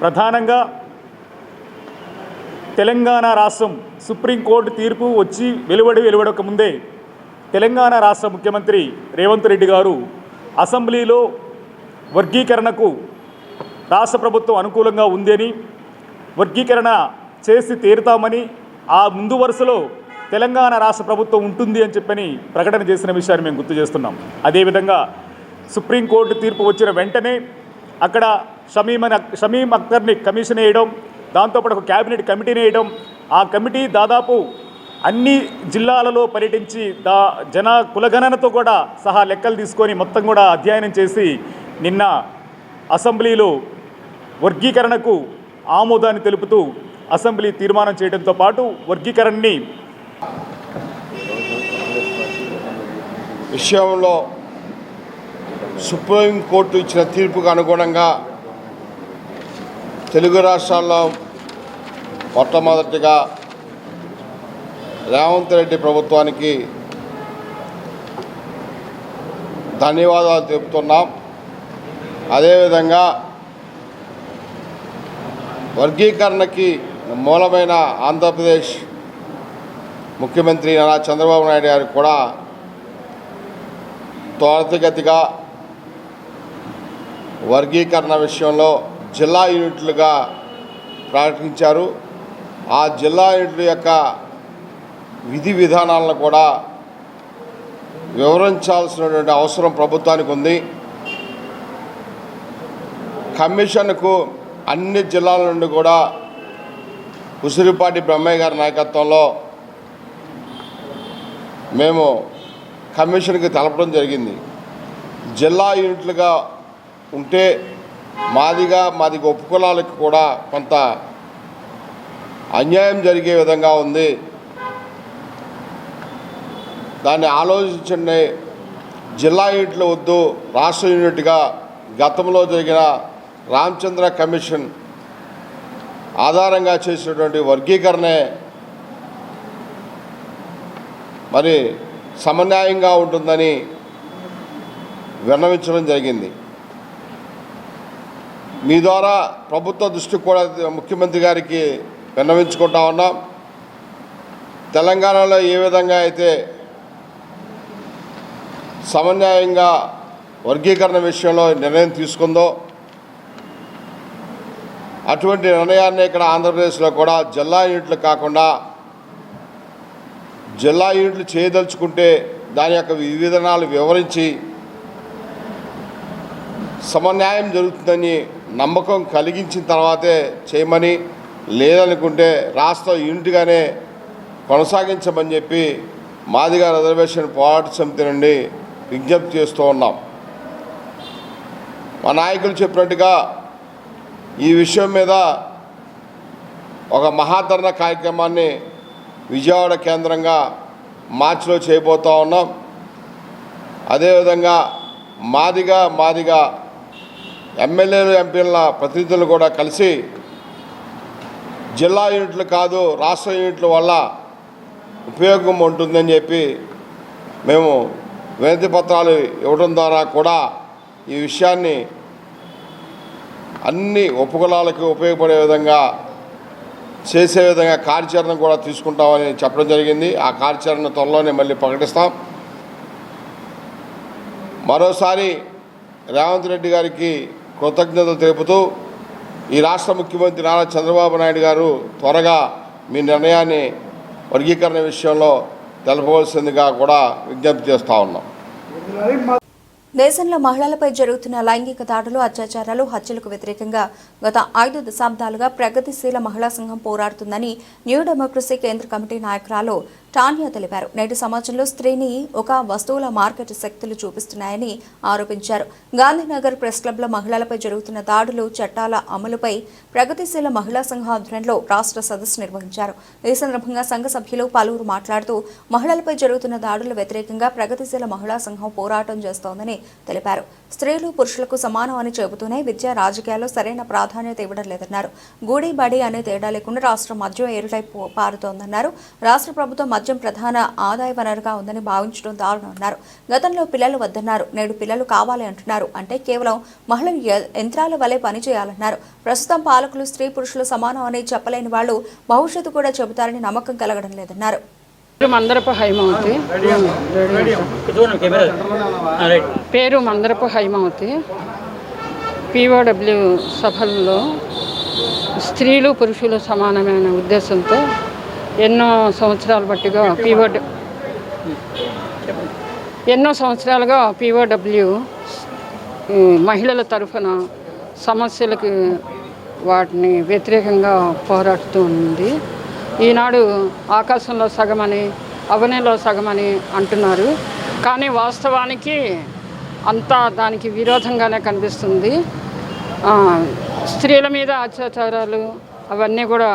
ప్రధానంగా తెలంగాణ రాష్ట్రం సుప్రీంకోర్టు తీర్పు వచ్చి వెలువడక ముందే తెలంగాణ రాష్ట్ర ముఖ్యమంత్రి రేవంత్ రెడ్డి గారు అసెంబ్లీలో వర్గీకరణకు రాష్ట్ర ప్రభుత్వం అనుకూలంగా ఉందని, వర్గీకరణ చేసి తీరుతామని, ఆ ముందు వరుసలో తెలంగాణ రాష్ట్ర ప్రభుత్వం ఉంటుంది అని చెప్పని ప్రకటన చేసిన విషయాన్ని మేము గుర్తు చేస్తున్నాం. అదేవిధంగా సుప్రీంకోర్టు తీర్పు వచ్చిన వెంటనే అక్కడ షమీం అఖ్తర్ని కమిషన్ వేయడం, దాంతోపాటు ఒక క్యాబినెట్ కమిటీని వేయడం, ఆ కమిటీ దాదాపు అన్ని జిల్లాలలో పర్యటించి జన కులగణనతో కూడా సహా లెక్కలు తీసుకొని మొత్తం కూడా అధ్యయనం చేసి నిన్న అసెంబ్లీలో వర్గీకరణకు ఆమోదాన్ని తెలుపుతూ అసెంబ్లీ తీర్మానం చేయడంతో పాటు వర్గీకరణని విషయంలో సుప్రీంకోర్టు ఇచ్చిన తీర్పుకు అనుగుణంగా తెలుగు రాష్ట్రాల్లో మొట్టమొదటిగా రేవంత్ రెడ్డి ప్రభుత్వానికి ధన్యవాదాలు తెలుపుతున్నాం. అదేవిధంగా వర్గీకరణకి మూలమైన ఆంధ్రప్రదేశ్ ముఖ్యమంత్రి నారా చంద్రబాబు నాయుడు గారికి కూడా త్వరితగతిగా వర్గీకరణ విషయంలో జిల్లా యూనిట్లుగా ప్రకటించారు. ఆ జిల్లా యూనిట్ల యొక్క విధి విధానాలను కూడా వివరించాల్సినటువంటి అవసరం ప్రభుత్వానికి ఉంది. కమిషన్కు అన్ని జిల్లాల నుండి కూడా ఉసిరిపాటి బ్రహ్మయ్య గారి నాయకత్వంలో మేము కమిషన్కి తెలపడం జరిగింది. జిల్లా యూనిట్లుగా ఉంటే మాదిగ ఉపకులాలకు కూడా కొంత అన్యాయం జరిగే విధంగా ఉంది. దాన్ని ఆలోచించండి. జిల్లా యూనిట్లు వద్దు, రాష్ట్ర యూనిట్గా గతంలో జరిగిన రామచంద్ర కమిషన్ ఆధారంగా చేసినటువంటి వర్గీకరణే మరి సమన్యాయంగా ఉంటుందని విన్నవించడం జరిగింది. మీ ద్వారా ప్రభుత్వ దృష్టికి కూడా ముఖ్యమంత్రి గారికి విన్నవించుకుంటా ఉన్నాం. తెలంగాణలో ఏ విధంగా అయితే సమన్యాయంగా వర్గీకరణ విషయంలో నిర్ణయం తీసుకుందో అటువంటి నిర్ణయాన్ని ఇక్కడ ఆంధ్రప్రదేశ్లో కూడా జిల్లా యూనిట్లు కాకుండా జిల్లా యూనిట్లు చేయదలుచుకుంటే దాని యొక్క విధానాలు వివరించి సమన్యాయం జరుగుతుందని నమ్మకం కలిగించిన తర్వాతే చేయమని, లేదనుకుంటే రాష్ట్ర యూనిట్గానే కొనసాగించమని చెప్పి మాదిగ రిజర్వేషన్ పోరాట సమితి నుండి విజ్ఞప్తి చేస్తూ ఉన్నాం. మా నాయకులు చెప్పినట్టుగా ఈ విషయం మీద ఒక మహాధరణ కార్యక్రమాన్ని విజయవాడ కేంద్రంగా మార్చిలో చేయబోతూ ఉన్నాం. అదేవిధంగా మాదిగ ఎమ్మెల్యేలు ఎంపీల ప్రతినిధులు కూడా కలిసి జిల్లా యూనిట్లు కాదు రాష్ట్ర యూనిట్ల వల్ల ఉపయోగం ఉంటుందని చెప్పి మేము వినతి పత్రాలు ఇవ్వడం ద్వారా కూడా ఈ విషయాన్ని అన్ని ఉపకులాలకు ఉపయోగపడే విధంగా చేసే విధంగా కార్యాచరణ కూడా తీసుకుంటామని చెప్పడం జరిగింది. ఆ కార్యాచరణ త్వరలోనే మళ్ళీ ప్రకటిస్తాం. మరోసారి రేవంత్ రెడ్డి గారికి కృతజ్ఞతలు తెలుపుతూ ఈ రాష్ట్ర ముఖ్యమంత్రి నారా చంద్రబాబు నాయుడు గారు త్వరగా మీ నిర్ణయాన్ని వర్గీకరణ విషయంలో తెలపవలసిందిగా కూడా విజ్ఞప్తి చేస్తూ ఉన్నాం. దేశంలో మహిళలపై జరుగుతున్న లైంగిక దాడులు, అత్యాచారాలు, హత్యలకు వ్యతిరేకంగా గత 5 దశాబ్దాలుగా ప్రగతిశీల మహిళా సంఘం పోరాడుతుందని న్యూ డెమోక్రసీ కేంద్ర కమిటీ నాయకురాలు టాన్యా తెలిపారు. నేటి సమాజంలో స్త్రీని ఒక వస్తువుల మార్కెట్ శక్తులు చూపిస్తున్నాయని ఆరోపించారు. గాంధీనగర్ ప్రెస్ క్లబ్లో మహిళలపై జరుగుతున్న దాడులు, చట్టాల అమలుపై ప్రగతిశీల మహిళా సంఘం ఆధ్వర్యంలో రాష్ట్ర సదస్సు నిర్వహించారు. ఈ సందర్భంగా సంఘ సభ్యులు పలువురు మాట్లాడుతూ మహిళలపై జరుగుతున్న దాడుల వ్యతిరేకంగా ప్రగతిశీల మహిళా సంఘం పోరాటం చేస్తోందని తెలిపారు. స్త్రీలు పురుషులకు సమానం అని చెబుతూనే విద్య, రాజకీయాల్లో సరైన ప్రాధాన్యత ఇవ్వడం లేదన్నారు. గూడి బడి అనే తేడా లేకుండా రాష్ట్రం మద్యం ఏరులై పారుతోందన్నారు. రాష్ట్ర ప్రభుత్వం మద్యం ప్రధాన ఆదాయ వనరుగా ఉందని భావించడం దారుణమన్నారు. గతంలో పిల్లలు వద్దన్నారు, నేడు పిల్లలు కావాలి అంటున్నారు. అంటే కేవలం మహిళలు యంత్రాల వలె పనిచేయాలన్నారు. ప్రస్తుతం పాలకులు స్త్రీ పురుషులు సమానం అని చెప్పలేని వాళ్ళు భవిష్యత్తు కూడా చెబుతారని నమ్మకం కలగడం లేదన్నారు. మందరపు హైమావతి, పేరు మందరపు హైమావతి. POW సభల్లో స్త్రీలు పురుషులు సమానమైన ఉద్దేశంతో ఎన్నో సంవత్సరాలుగా POW మహిళల తరఫున సమస్యలకు వాటిని వ్యతిరేకంగా పోరాడుతూ ఉంది. ఈనాడు ఆకాశంలో సగమని, అవనిలో సగమని అంటున్నారు. కానీ వాస్తవానికి అంతా దానికి విరోధంగానే కనిపిస్తుంది. స్త్రీల మీద అత్యాచారాలు అవన్నీ కూడా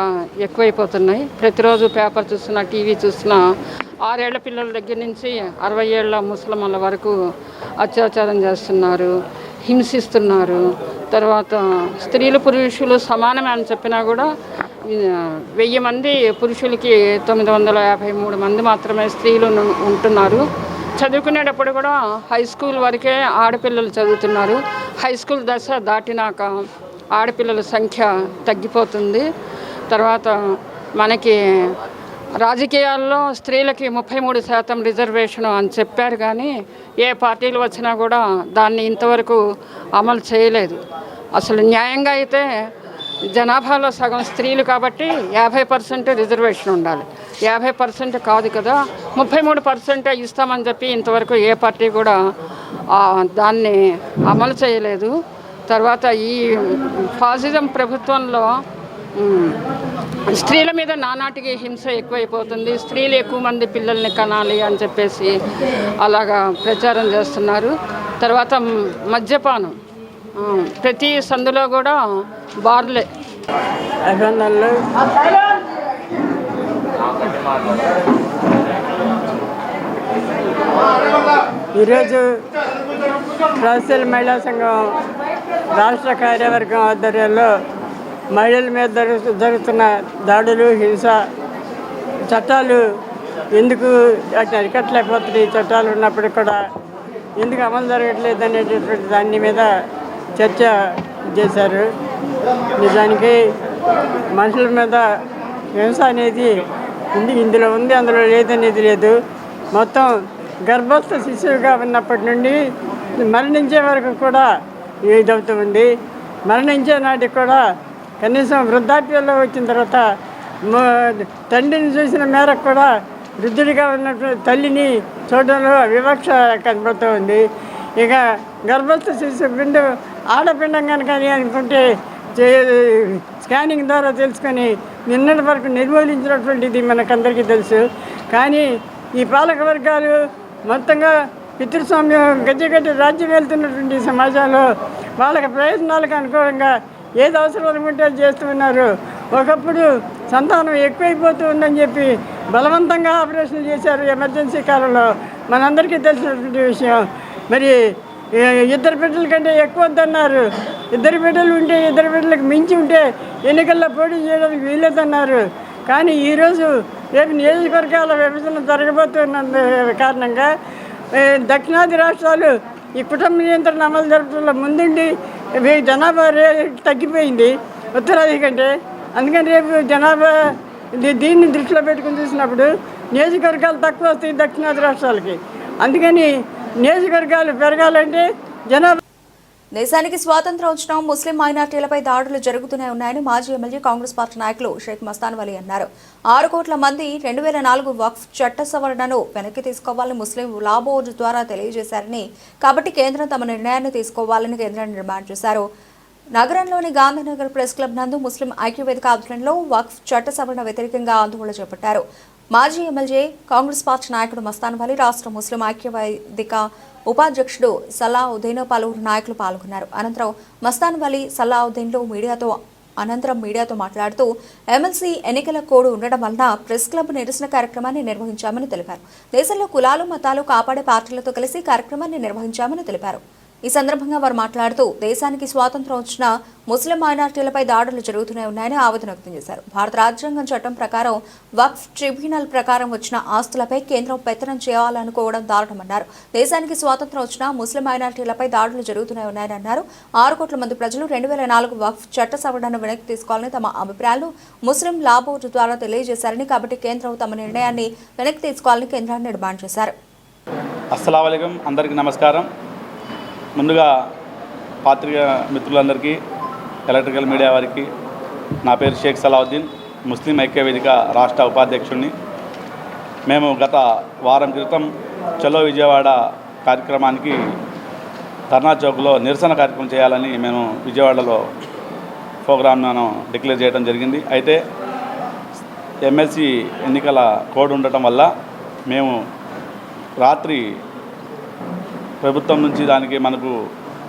ఎక్కువైపోతున్నాయి. ప్రతిరోజు పేపర్ చూస్తున్నా, టీవీ చూస్తున్నా 6 ఏళ్ల పిల్లల దగ్గర నుంచి 60 ఏళ్ల ముసలమ్మల వరకు అత్యాచారం చేస్తున్నారు, హింసిస్తున్నారు. తర్వాత స్త్రీలు పురుషులు సమానమే అని చెప్పినా కూడా 1000 మంది పురుషులకి 953 మంది మాత్రమే స్త్రీలు ఉంటున్నారు. చదువుకునేటప్పుడు కూడా హై స్కూల్ వరకే ఆడపిల్లలు చదువుతున్నారు. హై స్కూల్ దశ దాటినాక ఆడపిల్లల సంఖ్య తగ్గిపోతుంది. తర్వాత మనకి రాజకీయాల్లో స్త్రీలకి 33% రిజర్వేషన్ అని చెప్పారు. కానీ ఏ పార్టీలు వచ్చినా కూడా దాన్ని ఇంతవరకు అమలు చేయలేదు. అసలు న్యాయంగా అయితే జనాభాలో సగం స్త్రీలు కాబట్టి 50% రిజర్వేషన్ ఉండాలి. 50% కాదు కదా, 33% ఇస్తామని చెప్పి ఇంతవరకు ఏ పార్టీ కూడా దాన్ని అమలు చేయలేదు. తర్వాత ఈ ఫాసిజం ప్రభుత్వంలో స్త్రీల మీద నానాటికి హింస ఎక్కువైపోతుంది. స్త్రీలు ఎక్కువ మంది పిల్లల్ని కనాలి అని చెప్పేసి అలాగా ప్రచారం చేస్తున్నారు. తర్వాత మద్యపానం, ప్రతి సందులో కూడా బార్లే. ఈరోజు రాష్ట్ర మహిళా సంఘం రాష్ట్ర కార్యవర్గం ఆధ్వర్యంలో మహిళల మీద జరుగుతున్న దాడులు, హింస చట్టాలు ఎందుకు అరికట్టలేకపోతున్నాయి, చట్టాలు ఉన్నప్పుడు కూడా ఎందుకు అమలు జరగట్లేదు అనేటటువంటి దాని మీద చర్చ చేశారు. నిజానికి మనుషుల మీద హింస అనేది ఇందులో ఉంది, అందులో లేదనేది లేదు. మొత్తం గర్భస్థ శిశువుగా ఉన్నప్పటి నుండి మరణించే వరకు కూడా ఇదవుతూ ఉంది. మరణించే నాటికి కూడా కనీసం వృద్ధాప్యంలో వచ్చిన తర్వాత తండ్రిని చూసిన మేరకు కూడా వృద్ధుడిగా ఉన్నటువంటి తల్లిని చూడడంలో వివక్ష కనబడుతూ ఉంది. ఇక గర్భస్థ శిశు పిండు ఆడపిండం కనుక అనుకుంటే స్కానింగ్ ద్వారా తెలుసుకొని నిన్నటి వరకు నిర్మూలించినటువంటిది మనకందరికీ తెలుసు. కానీ ఈ పాలక వర్గాలు మొత్తంగా పితృస్వామ్యం గజ్జగట్టి రాజ్యం వెళ్తున్నటువంటి సమాజంలో వాళ్ళకి ప్రయత్నాలకు అనుకూలంగా ఏది అవసరం అనుకుంటే అది చేస్తున్నారు. ఒకప్పుడు సంతానం ఎక్కువైపోతూ ఉందని చెప్పి బలవంతంగా ఆపరేషన్ చేశారు ఎమర్జెన్సీ కాలంలో, మనందరికీ తెలిసినటువంటి విషయం. మరి 2 బిడ్డల కంటే ఎక్కువ వద్దన్నారు. 2 బిడ్డలు ఉంటే 2 బిడ్డలకు మించి ఉంటే ఎన్నికల్లో పోటీ చేయడానికి వీలేదన్నారు. కానీ ఈరోజు రేపు నియోజకవర్గాల విభజన జరగబోతున్న కారణంగా దక్షిణాది రాష్ట్రాలు ఈ కుటుంబ నియంత్రణ అమలు జరపడంలో ముందుండి జనాభా తగ్గిపోయింది ఉత్తరాది కంటే. అందుకని రేపు జనాభా దీన్ని దృష్టిలో పెట్టుకుని చూసినప్పుడు నియోజకవర్గాలు తక్కువ వస్తాయి దక్షిణాది రాష్ట్రాలకి. అందుకని నియోజకవర్గాలు పెరగాలంటే జనాభా. దేశానికి స్వాతంత్రం వచ్చిన ముస్లిం మైనార్టీలపై దాడులు జరుగుతూనే ఉన్నాయని మాజీ ఎమ్మెల్యే కాంగ్రెస్ పార్టీ నాయకులు షేక్ మస్తాన్ వలీ అన్నారు. 6 కోట్ల మంది 2004 వక్ఫ్ చట్ట సవరణను వెనక్కి తీసుకోవాలని ముస్లిం లా బోర్డు ద్వారా తెలియజేశారని, కాబట్టి కేంద్రం తమ నిర్ణయాన్ని తీసుకోవాలని కేంద్రాన్ని డిమాండ్ చేశారు. నగరంలోని గాంధీనగర్ ప్రెస్ క్లబ్ నందు ముస్లిం ఐక్యవేదిక ఆధ్వర్యంలో వక్ఫ్ చట్ట సవరణ వ్యతిరేకంగా ఆందోళన చేపట్టారు. మాజీ ఎమ్మెల్యే కాంగ్రెస్ పార్టీ నాయకుడు మస్తాన్ వలీ, రాష్ట్ర ముస్లిం ఐక్యవేదిక ఉపాధ్యక్షుడు సలావుద్దీన్, పలువురు నాయకులు పాల్గొన్నారు. అనంతరం మస్తాన్ వలీ సలావుద్దీన్లు మీడియాతో మాట్లాడుతూ ఎమ్మెల్సీ ఎన్నికల కోడ్ ఉండడం వలన ప్రెస్ క్లబ్ నిరసన కార్యక్రమాన్ని నిర్వహించామని తెలిపారు. దేశంలో కులాలు మతాలు కాపాడే పార్టీలతో కలిసి కార్యక్రమాన్ని నిర్వహించామని తెలిపారు. ఈ సందర్భంగా వారు మాట్లాడుతూ దేశానికి స్వాతంత్రం వచ్చిన ముస్లిం మైనార్టీలపై దాడులు జరుగుతూనే ఉన్నాయని ఆవేదన వ్యక్తం చేశారు. భారత రాజ్యాంగం చట్టం ప్రకారం వక్ఫ్ ట్రిబ్యునల్ ప్రకారం వచ్చిన ఆస్తులపై కేంద్రం పెత్తనం చేయాలనుకోవడం దారుణమన్నారు. దేశానికి స్వాతంత్రం వచ్చిన ముస్లిం మైనార్టీలపై దాడులు జరుగుతూనే ఉన్నాయని అన్నారు. 6 కోట్ల మంది ప్రజలు 2004 వక్ఫ్ చట్ట సవరణను వెనక్కి తీసుకోవాలని తమ అభిప్రాయాలు ముస్లిం లా బోర్డు ద్వారా తెలియజేశారని, కాబట్టి కేంద్రం తమ నిర్ణయాన్ని వెనక్కి తీసుకోవాలని కేంద్రాన్ని డిమాండ్ చేశారు. అస్సలాము అలైకుం, అందరికీ నమస్కారం. ముందుగా పాత్రిక మిత్రులందరికీ, ఎలక్ట్రికల్ మీడియా వారికి నా పేరు షేక్ సలావుద్దీన్, ముస్లిం ఐక్యవేదిక రాష్ట్ర ఉపాధ్యక్షుడిని. మేము గత వారం క్రితం చలో విజయవాడ కార్యక్రమానికి ధర్నా చౌక్లో నిరసన కార్యక్రమం చేయాలని మేము విజయవాడలో ప్రోగ్రామ్ను డిక్లేర్ చేయడం జరిగింది. అయితే ఎమ్మెల్సీ ఎన్నికల కోడ్ ఉండటం వల్ల మేము రాత్రి ప్రభుత్వం నుంచి దానికి మనకు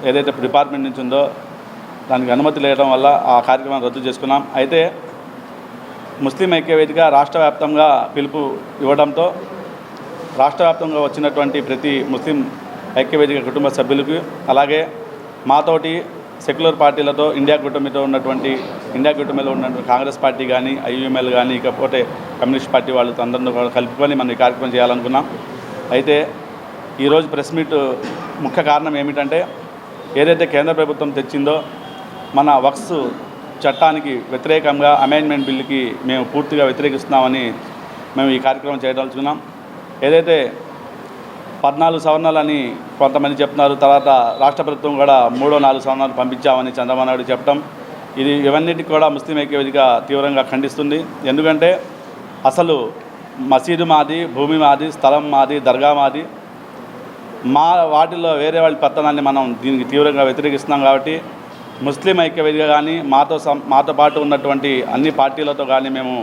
ఏదైతే డిపార్ట్మెంట్ నుంచి ఉందో దానికి అనుమతి లేవడం వల్ల ఆ కార్యక్రమాన్ని రద్దు చేసుకున్నాం. అయితే ముస్లిం ఐక్యవేదిక రాష్ట్ర వ్యాప్తంగా పిలుపు ఇవ్వడంతో రాష్ట్ర వ్యాప్తంగా వచ్చినటువంటి ప్రతి ముస్లిం ఐక్యవేదిక కుటుంబ సభ్యులకు, అలాగే మాతోటి సెక్యులర్ పార్టీలతో ఇండియా కూటమిలో ఉన్నటువంటి కాంగ్రెస్ పార్టీ కానీ, ఐయుఎంఎల్ కానీ, ఇకపోతే కమ్యూనిస్ట్ పార్టీ వాళ్ళతో అందరినీ కూడా కలుపుకొని మనం ఈ కార్యక్రమం చేయాలనుకున్నాం. అయితే ఈరోజు ప్రెస్ మీట్ ముఖ్య కారణం ఏమిటంటే, ఏదైతే కేంద్ర ప్రభుత్వం తెచ్చిందో మన వక్ఫ్ చట్టానికి వ్యతిరేకంగా అమెండ్మెంట్ బిల్లుకి మేము పూర్తిగా వ్యతిరేకిస్తున్నామని మేము ఈ కార్యక్రమం చేయదలుచుకున్నాం. ఏదైతే 14 సవరణలని కొంతమంది చెప్తున్నారు, తర్వాత రాష్ట్ర ప్రభుత్వం కూడా 3-4 సవరణలు పంపించామని చంద్రబాబు నాయుడు చెప్పడం, ఇవన్నిటికి కూడా ముస్లిం ఐక్యవేదిక తీవ్రంగా ఖండిస్తుంది. ఎందుకంటే అసలు మసీదు మాది, భూమి మాది, స్థలం మాది, దర్గా మాది, వాటిల్లో వేరే వాళ్ళ పత్తనాన్ని మనం దీనికి తీవ్రంగా వ్యతిరేకిస్తున్నాం. కాబట్టి ముస్లిం ఐక్యవేదిక కానీ మాతో పాటు ఉన్నటువంటి అన్ని పార్టీలతో కానీ మేము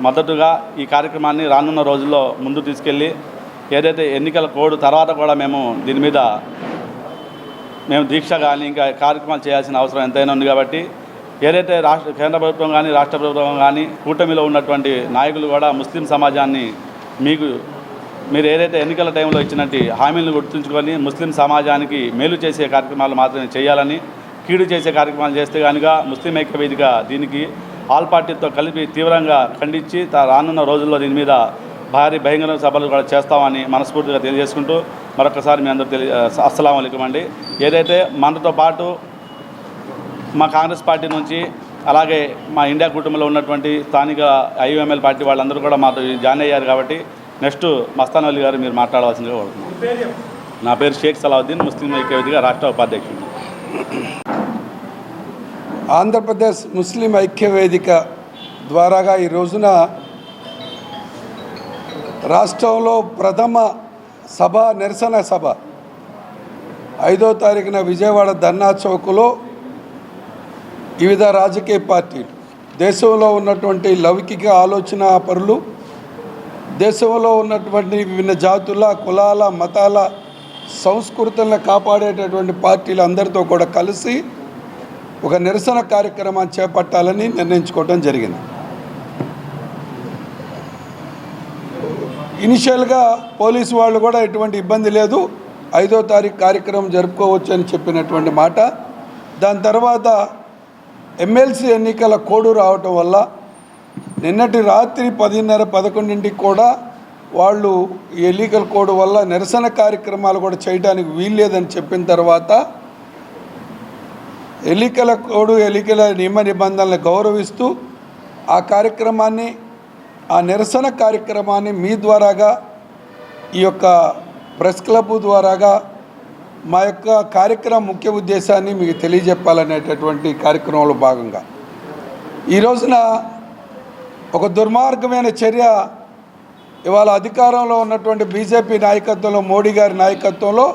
మద్దతుగా ఈ కార్యక్రమాన్ని రానున్న రోజుల్లో ముందు తీసుకెళ్ళి, ఏదైతే ఎన్నికల కోడ్ తర్వాత కూడా మేము దీని మీద దీక్ష కానీ ఇంకా కార్యక్రమాలు చేయాల్సిన అవసరం ఎంతైనా ఉంది. కాబట్టి ఏదైతే కేంద్ర ప్రభుత్వం కానీ రాష్ట్ర ప్రభుత్వం కానీ కూటమిలో ఉన్నటువంటి నాయకులు కూడా ముస్లిం సమాజాన్ని మీరు ఏదైతే ఎన్నికల టైంలో ఇచ్చినట్టు హామీలను గుర్తుంచుకొని ముస్లిం సమాజానికి మేలు చేసే కార్యక్రమాలు మాత్రమే చేయాలని, కీడు చేసే కార్యక్రమాలు చేస్తే కనుక ముస్లిం ఐక్యవేదిక దీనికి ఆల్ పార్టీతో కలిపి తీవ్రంగా ఖండించి రానున్న రోజుల్లో దీని మీద భారీ బహిరంగ సభలు కూడా చేస్తామని మనస్ఫూర్తిగా తెలియజేసుకుంటూ మరొకసారి మీ అందరూ అస్సలాము అలైకుం అండి. ఏదైతే మనతో పాటు మా కాంగ్రెస్ పార్టీ నుంచి, అలాగే మా ఇండియా కుటుంబంలో ఉన్నటువంటి స్థానిక ఐయుఎంఎల్ పార్టీ వాళ్ళందరూ కూడా మాతో జాయిన్ అయ్యారు. కాబట్టి నెక్స్ట్ మస్తాన్ వలీ గారు మీరు మాట్లాడవలసిందిగా కోరుతున్నాను. నా పేరు షేక్ సలావుద్దీన్, ముస్లిం ఐక్యవేదిక రాష్ట్ర ఉపాధ్యక్షుడు. ఆంధ్రప్రదేశ్ ముస్లిం ఐక్యవేదిక ద్వారాగా ఈ రోజున రాష్ట్రంలో ప్రథమ సభ, నిరసన సభ 5వ తారీఖున విజయవాడ ధర్నా చౌక్లో వివిధ రాజకీయ పార్టీలు, దేశంలో ఉన్నటువంటి లౌకిక ఆలోచన పరులు, దేశంలో ఉన్నటువంటి విభిన్న జాతుల, కులాల, మతాల, సంస్కృతులను కాపాడేటటువంటి పార్టీలు అందరితో కూడా కలిసి ఒక నిరసన కార్యక్రమాన్ని చేపట్టాలని నిర్ణయించుకోవడం జరిగింది. ఇనిషియల్గా పోలీసు వాళ్ళు కూడా ఎటువంటి ఇబ్బంది లేదు, 5వ తారీఖు కార్యక్రమం జరుపుకోవచ్చు అని చెప్పినటువంటి మాట. దాని తర్వాత ఎమ్మెల్సీ ఎన్నికల కోడ్ రావటం వల్ల నిన్నటి రాత్రి 10:30-11 కూడా వాళ్ళు ఈ ఎన్నికల కోడ్ వల్ల నిరసన కార్యక్రమాలు కూడా చేయడానికి వీల్లేదని చెప్పిన తర్వాత ఎన్నికల కోడ్, ఎన్నికల నియమ నిబంధనలను గౌరవిస్తూ ఆ కార్యక్రమాన్ని, ఆ నిరసన కార్యక్రమాన్ని మీ ద్వారాగా, ఈ యొక్క ప్రెస్ క్లబ్ ద్వారాగా మా యొక్క కార్యక్రమం ముఖ్య ఉద్దేశాన్ని మీకు తెలియజెప్పాలనేటటువంటి కార్యక్రమంలో భాగంగా ఈ రోజున ఒక దుర్మార్గమైన చర్య ఇవాళ అధికారంలో ఉన్నటువంటి బీజేపీ నాయకత్వంలో, మోడీ గారి నాయకత్వంలో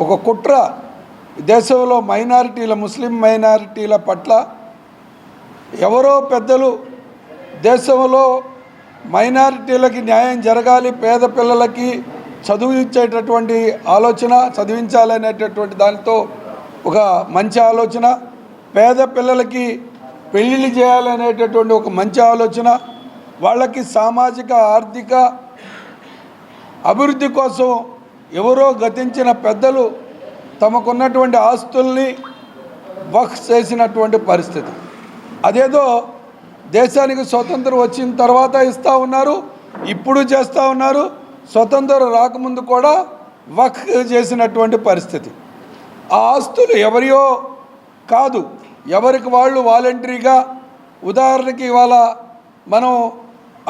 ఒక కుట్ర దేశంలో మైనారిటీల, ముస్లిం మైనారిటీల పట్ల ఎవరో పెద్దలు దేశంలో మైనారిటీలకి న్యాయం జరగాలి, పేద పిల్లలకి చదివించేటటువంటి ఆలోచన, చదివించాలనేటటువంటి దానితో ఒక మంచి ఆలోచన, పేద పిల్లలకి పెళ్ళిళ్ళు చేయాలనేటటువంటి ఒక మంచి ఆలోచన, వాళ్ళకి సామాజిక ఆర్థిక అభివృద్ధి కోసం ఎవరో గతించిన పెద్దలు తమకున్నటువంటి ఆస్తుల్ని వక్ఫ్ చేసినటువంటి పరిస్థితి. అదేదో దేశానికి స్వతంత్రం వచ్చిన తర్వాత ఇస్తూ ఉన్నారు, ఇప్పుడు చేస్తూ ఉన్నారు, స్వతంత్రం రాకముందు కూడా వక్ఫ్ చేసినటువంటి పరిస్థితి. ఆ ఆస్తులు ఎవరియో కాదు, ఎవరికి వాళ్ళు వాలంటరీగా. ఉదాహరణకి ఇవాళ మనం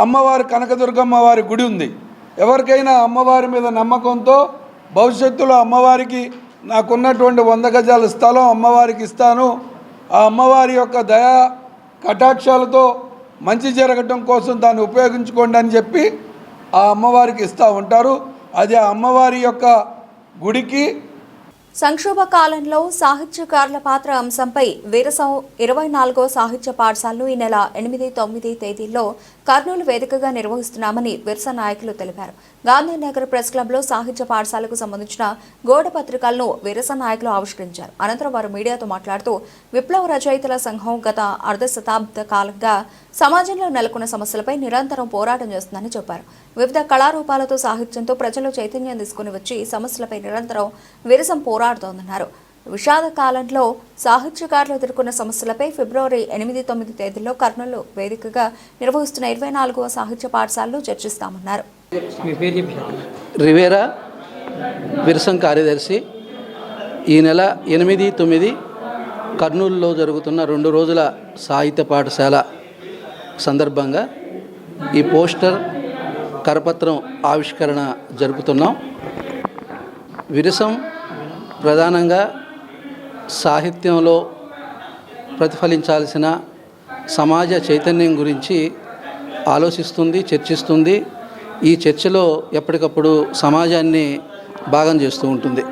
అమ్మవారి కనకదుర్గమ్మ వారి గుడి ఉంది. ఎవరికైనా అమ్మవారి మీద నమ్మకంతో భవిష్యత్తులో అమ్మవారికి నాకున్నటువంటి 100 గజాల స్థలం అమ్మవారికి ఇస్తాను, ఆ అమ్మవారి యొక్క దయా కటాక్షాలతో మంచి జరగటం కోసం దాన్ని ఉపయోగించుకోండి అని చెప్పి ఆ అమ్మవారికి ఇస్తూ ఉంటారు. అది ఆ అమ్మవారి యొక్క గుడికి. సంక్షోభ కాలంలో సాహిత్యకారుల పాత్ర అంశంపై వీరసం 24వ సాహిత్య పాఠశాలను ఈ నెల 8, 9 తేదీల్లో కర్నూలు వేదికగా నిర్వహిస్తున్నామని విరస నాయకులు తెలిపారు. గాంధీనగర్ ప్రెస్ క్లబ్లో సాహిత్య పాఠశాలకు సంబంధించిన గోడ పత్రికలను విరస నాయకులు ఆవిష్కరించారు. అనంతరం వారు మీడియాతో మాట్లాడుతూ విప్లవ రచయితల సంఘం గత అర్ధ శతాబ్ద కాలంగా సమాజంలో నెలకొన్న సమస్యలపై నిరంతరం పోరాటం చేస్తుందని చెప్పారు. వివిధ కళారూపాలతో సాహిత్యంతో ప్రజలు చైతన్యం తీసుకుని వచ్చి సమస్యలపై నిరంతరం విరసం పోరాడుతోందన్నారు. విషాద కాలంలో సాహిత్యకారులు ఎదుర్కొన్న సమస్యలపై ఫిబ్రవరి 8, 9 తేదీల్లో కర్నూలు వేదికగా నిర్వహిస్తున్న 24వ సాహిత్య పాఠశాలలో చర్చిస్తామన్నారు. రివేరా విరసం కార్యదర్శి. ఈ నెల 8, 9 కర్నూలులో జరుగుతున్న 2 రోజుల సాహిత్య పాఠశాల సందర్భంగా ఈ పోస్టర్, కరపత్రం ఆవిష్కరణ జరుపుతున్నాం. విరసం ప్రధానంగా సాహిత్యంలో ప్రతిఫలించాల్సిన సమాజ చైతన్యం గురించి ఆలోచిస్తుంది, చర్చిస్తుంది. ఈ చర్చలో ఎప్పటికప్పుడు సమాజాన్ని భాగం చేస్తూ ఉంటుంది.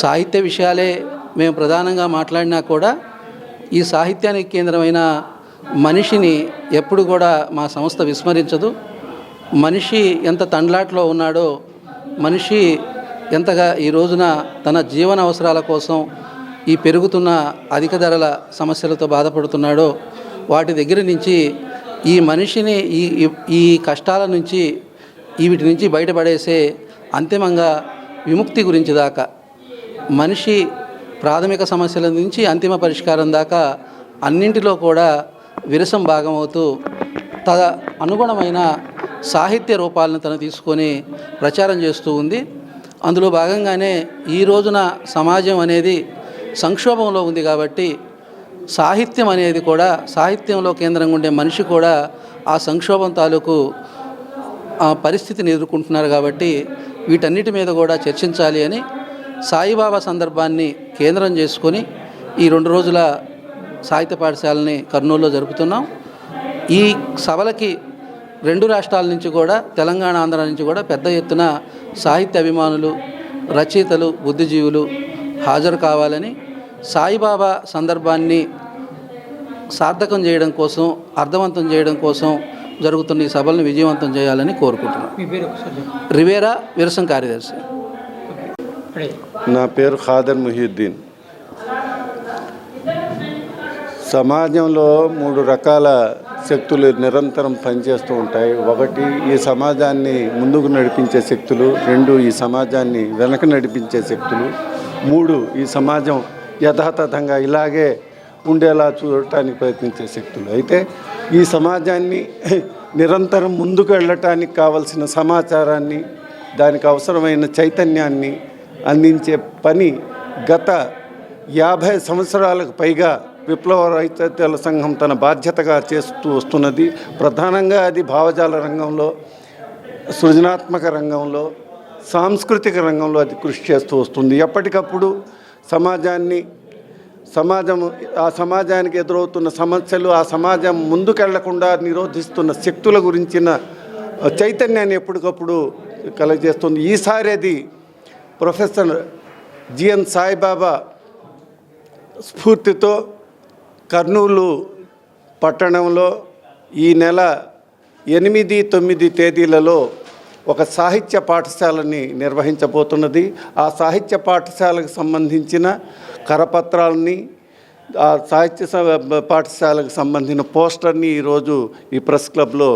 సాహిత్య విషయాలే మేము ప్రధానంగా మాట్లాడినా కూడా ఈ సాహిత్యానికి కేంద్రమైన మనిషిని ఎప్పుడు కూడా మా సంస్థ విస్మరించదు. మనిషి ఎంత తండ్లాట్లో ఉన్నాడో, మనిషి ఎంతగా ఈ రోజున తన జీవన అవసరాల కోసం ఈ పెరుగుతున్న అధిక ధరల సమస్యలతో బాధపడుతున్నాడో, వాటి దగ్గర నుంచి ఈ మనిషిని ఈ కష్టాల నుంచి, వీటి నుంచి బయటపడేసే అంతిమంగా విముక్తి గురించి దాకా, మనిషి ప్రాథమిక సమస్యల నుంచి అంతిమ పరిష్కారం దాకా అన్నింటిలో కూడా విరసం భాగమవుతూ తద అనుగుణమైన సాహిత్య రూపాలను తను తీసుకొని ప్రచారం చేస్తూ ఉంది. అందులో భాగంగానే ఈ రోజున సమాజం అనేది సంక్షోభంలో ఉంది కాబట్టి సాహిత్యం అనేది కూడా, సాహిత్యంలో కేంద్రంగా ఉండే మనిషి కూడా ఆ సంక్షోభం తాలూకు పరిస్థితిని ఎదుర్కొంటున్నారు. కాబట్టి వీటన్నిటి మీద కూడా చర్చించాలి అని సాయిబాబా సందర్భాన్ని కేంద్రం చేసుకొని ఈ 2 రోజుల సాహిత్య పాఠశాలని కర్నూలులో జరుపుతున్నాం. ఈ సభలకి 2 రాష్ట్రాల నుంచి కూడా, తెలంగాణ, ఆంధ్ర నుంచి కూడా పెద్ద ఎత్తున సాహిత్య అభిమానులు, రచయితలు, బుద్ధిజీవులు హాజరు కావాలని, సాయిబాబా సందర్భాన్ని సార్థకం చేయడం కోసం, అర్థవంతం చేయడం కోసం జరుగుతున్న ఈ సభలను విజయవంతం చేయాలని కోరుకుంటున్నాను. రివేరా విరసం కార్యదర్శి. నా పేరు ఖాదర్ ముహీద్దీన్. సమాజంలో 3 రకాల శక్తులు నిరంతరం పనిచేస్తూ ఉంటాయి. ఒకటి ఈ సమాజాన్ని ముందుకు నడిపించే శక్తులు, 2 ఈ సమాజాన్ని వెనక నడిపించే శక్తులు, 3 ఈ సమాజం యథాతథంగా ఇలాగే ఉండేలా చూడటానికి ప్రయత్నించే శక్తులు. అయితే ఈ సమాజాన్ని నిరంతరం ముందుకు వెళ్ళటానికి కావలసిన సమాచారాన్ని, దానికి అవసరమైన చైతన్యాన్ని అందించే పని గత 50 సంవత్సరాలకు పైగా విప్లవ రైతల సంఘం తన బాధ్యతగా చేస్తూ వస్తున్నది. ప్రధానంగా అది భావజాల రంగంలో, సృజనాత్మక రంగంలో, సాంస్కృతిక రంగంలో అది కృషి చేస్తూ వస్తుంది. ఎప్పటికప్పుడు ఆ సమాజానికి ఎదురవుతున్న సమస్యలు, ఆ సమాజం ముందుకెళ్లకుండా నిరోధిస్తున్న శక్తుల గురించిన చైతన్యాన్ని ఎప్పటికప్పుడు కలగజేస్తుంది. ఈసారి అది ప్రొఫెసర్ జిఎన్ సాయిబాబా స్ఫూర్తితో కర్నూలు పట్టణంలో ఈ నెల 8, 9 తేదీలలో ఒక సాహిత్య పాఠశాలని నిర్వహించబోతున్నది. ఆ సాహిత్య పాఠశాలకు సంబంధించిన కరపత్రాలని, ఆ సాహిత్య పాఠశాలకు సంబంధించిన పోస్టర్ని ఈరోజు ఈ ప్రెస్ క్లబ్లో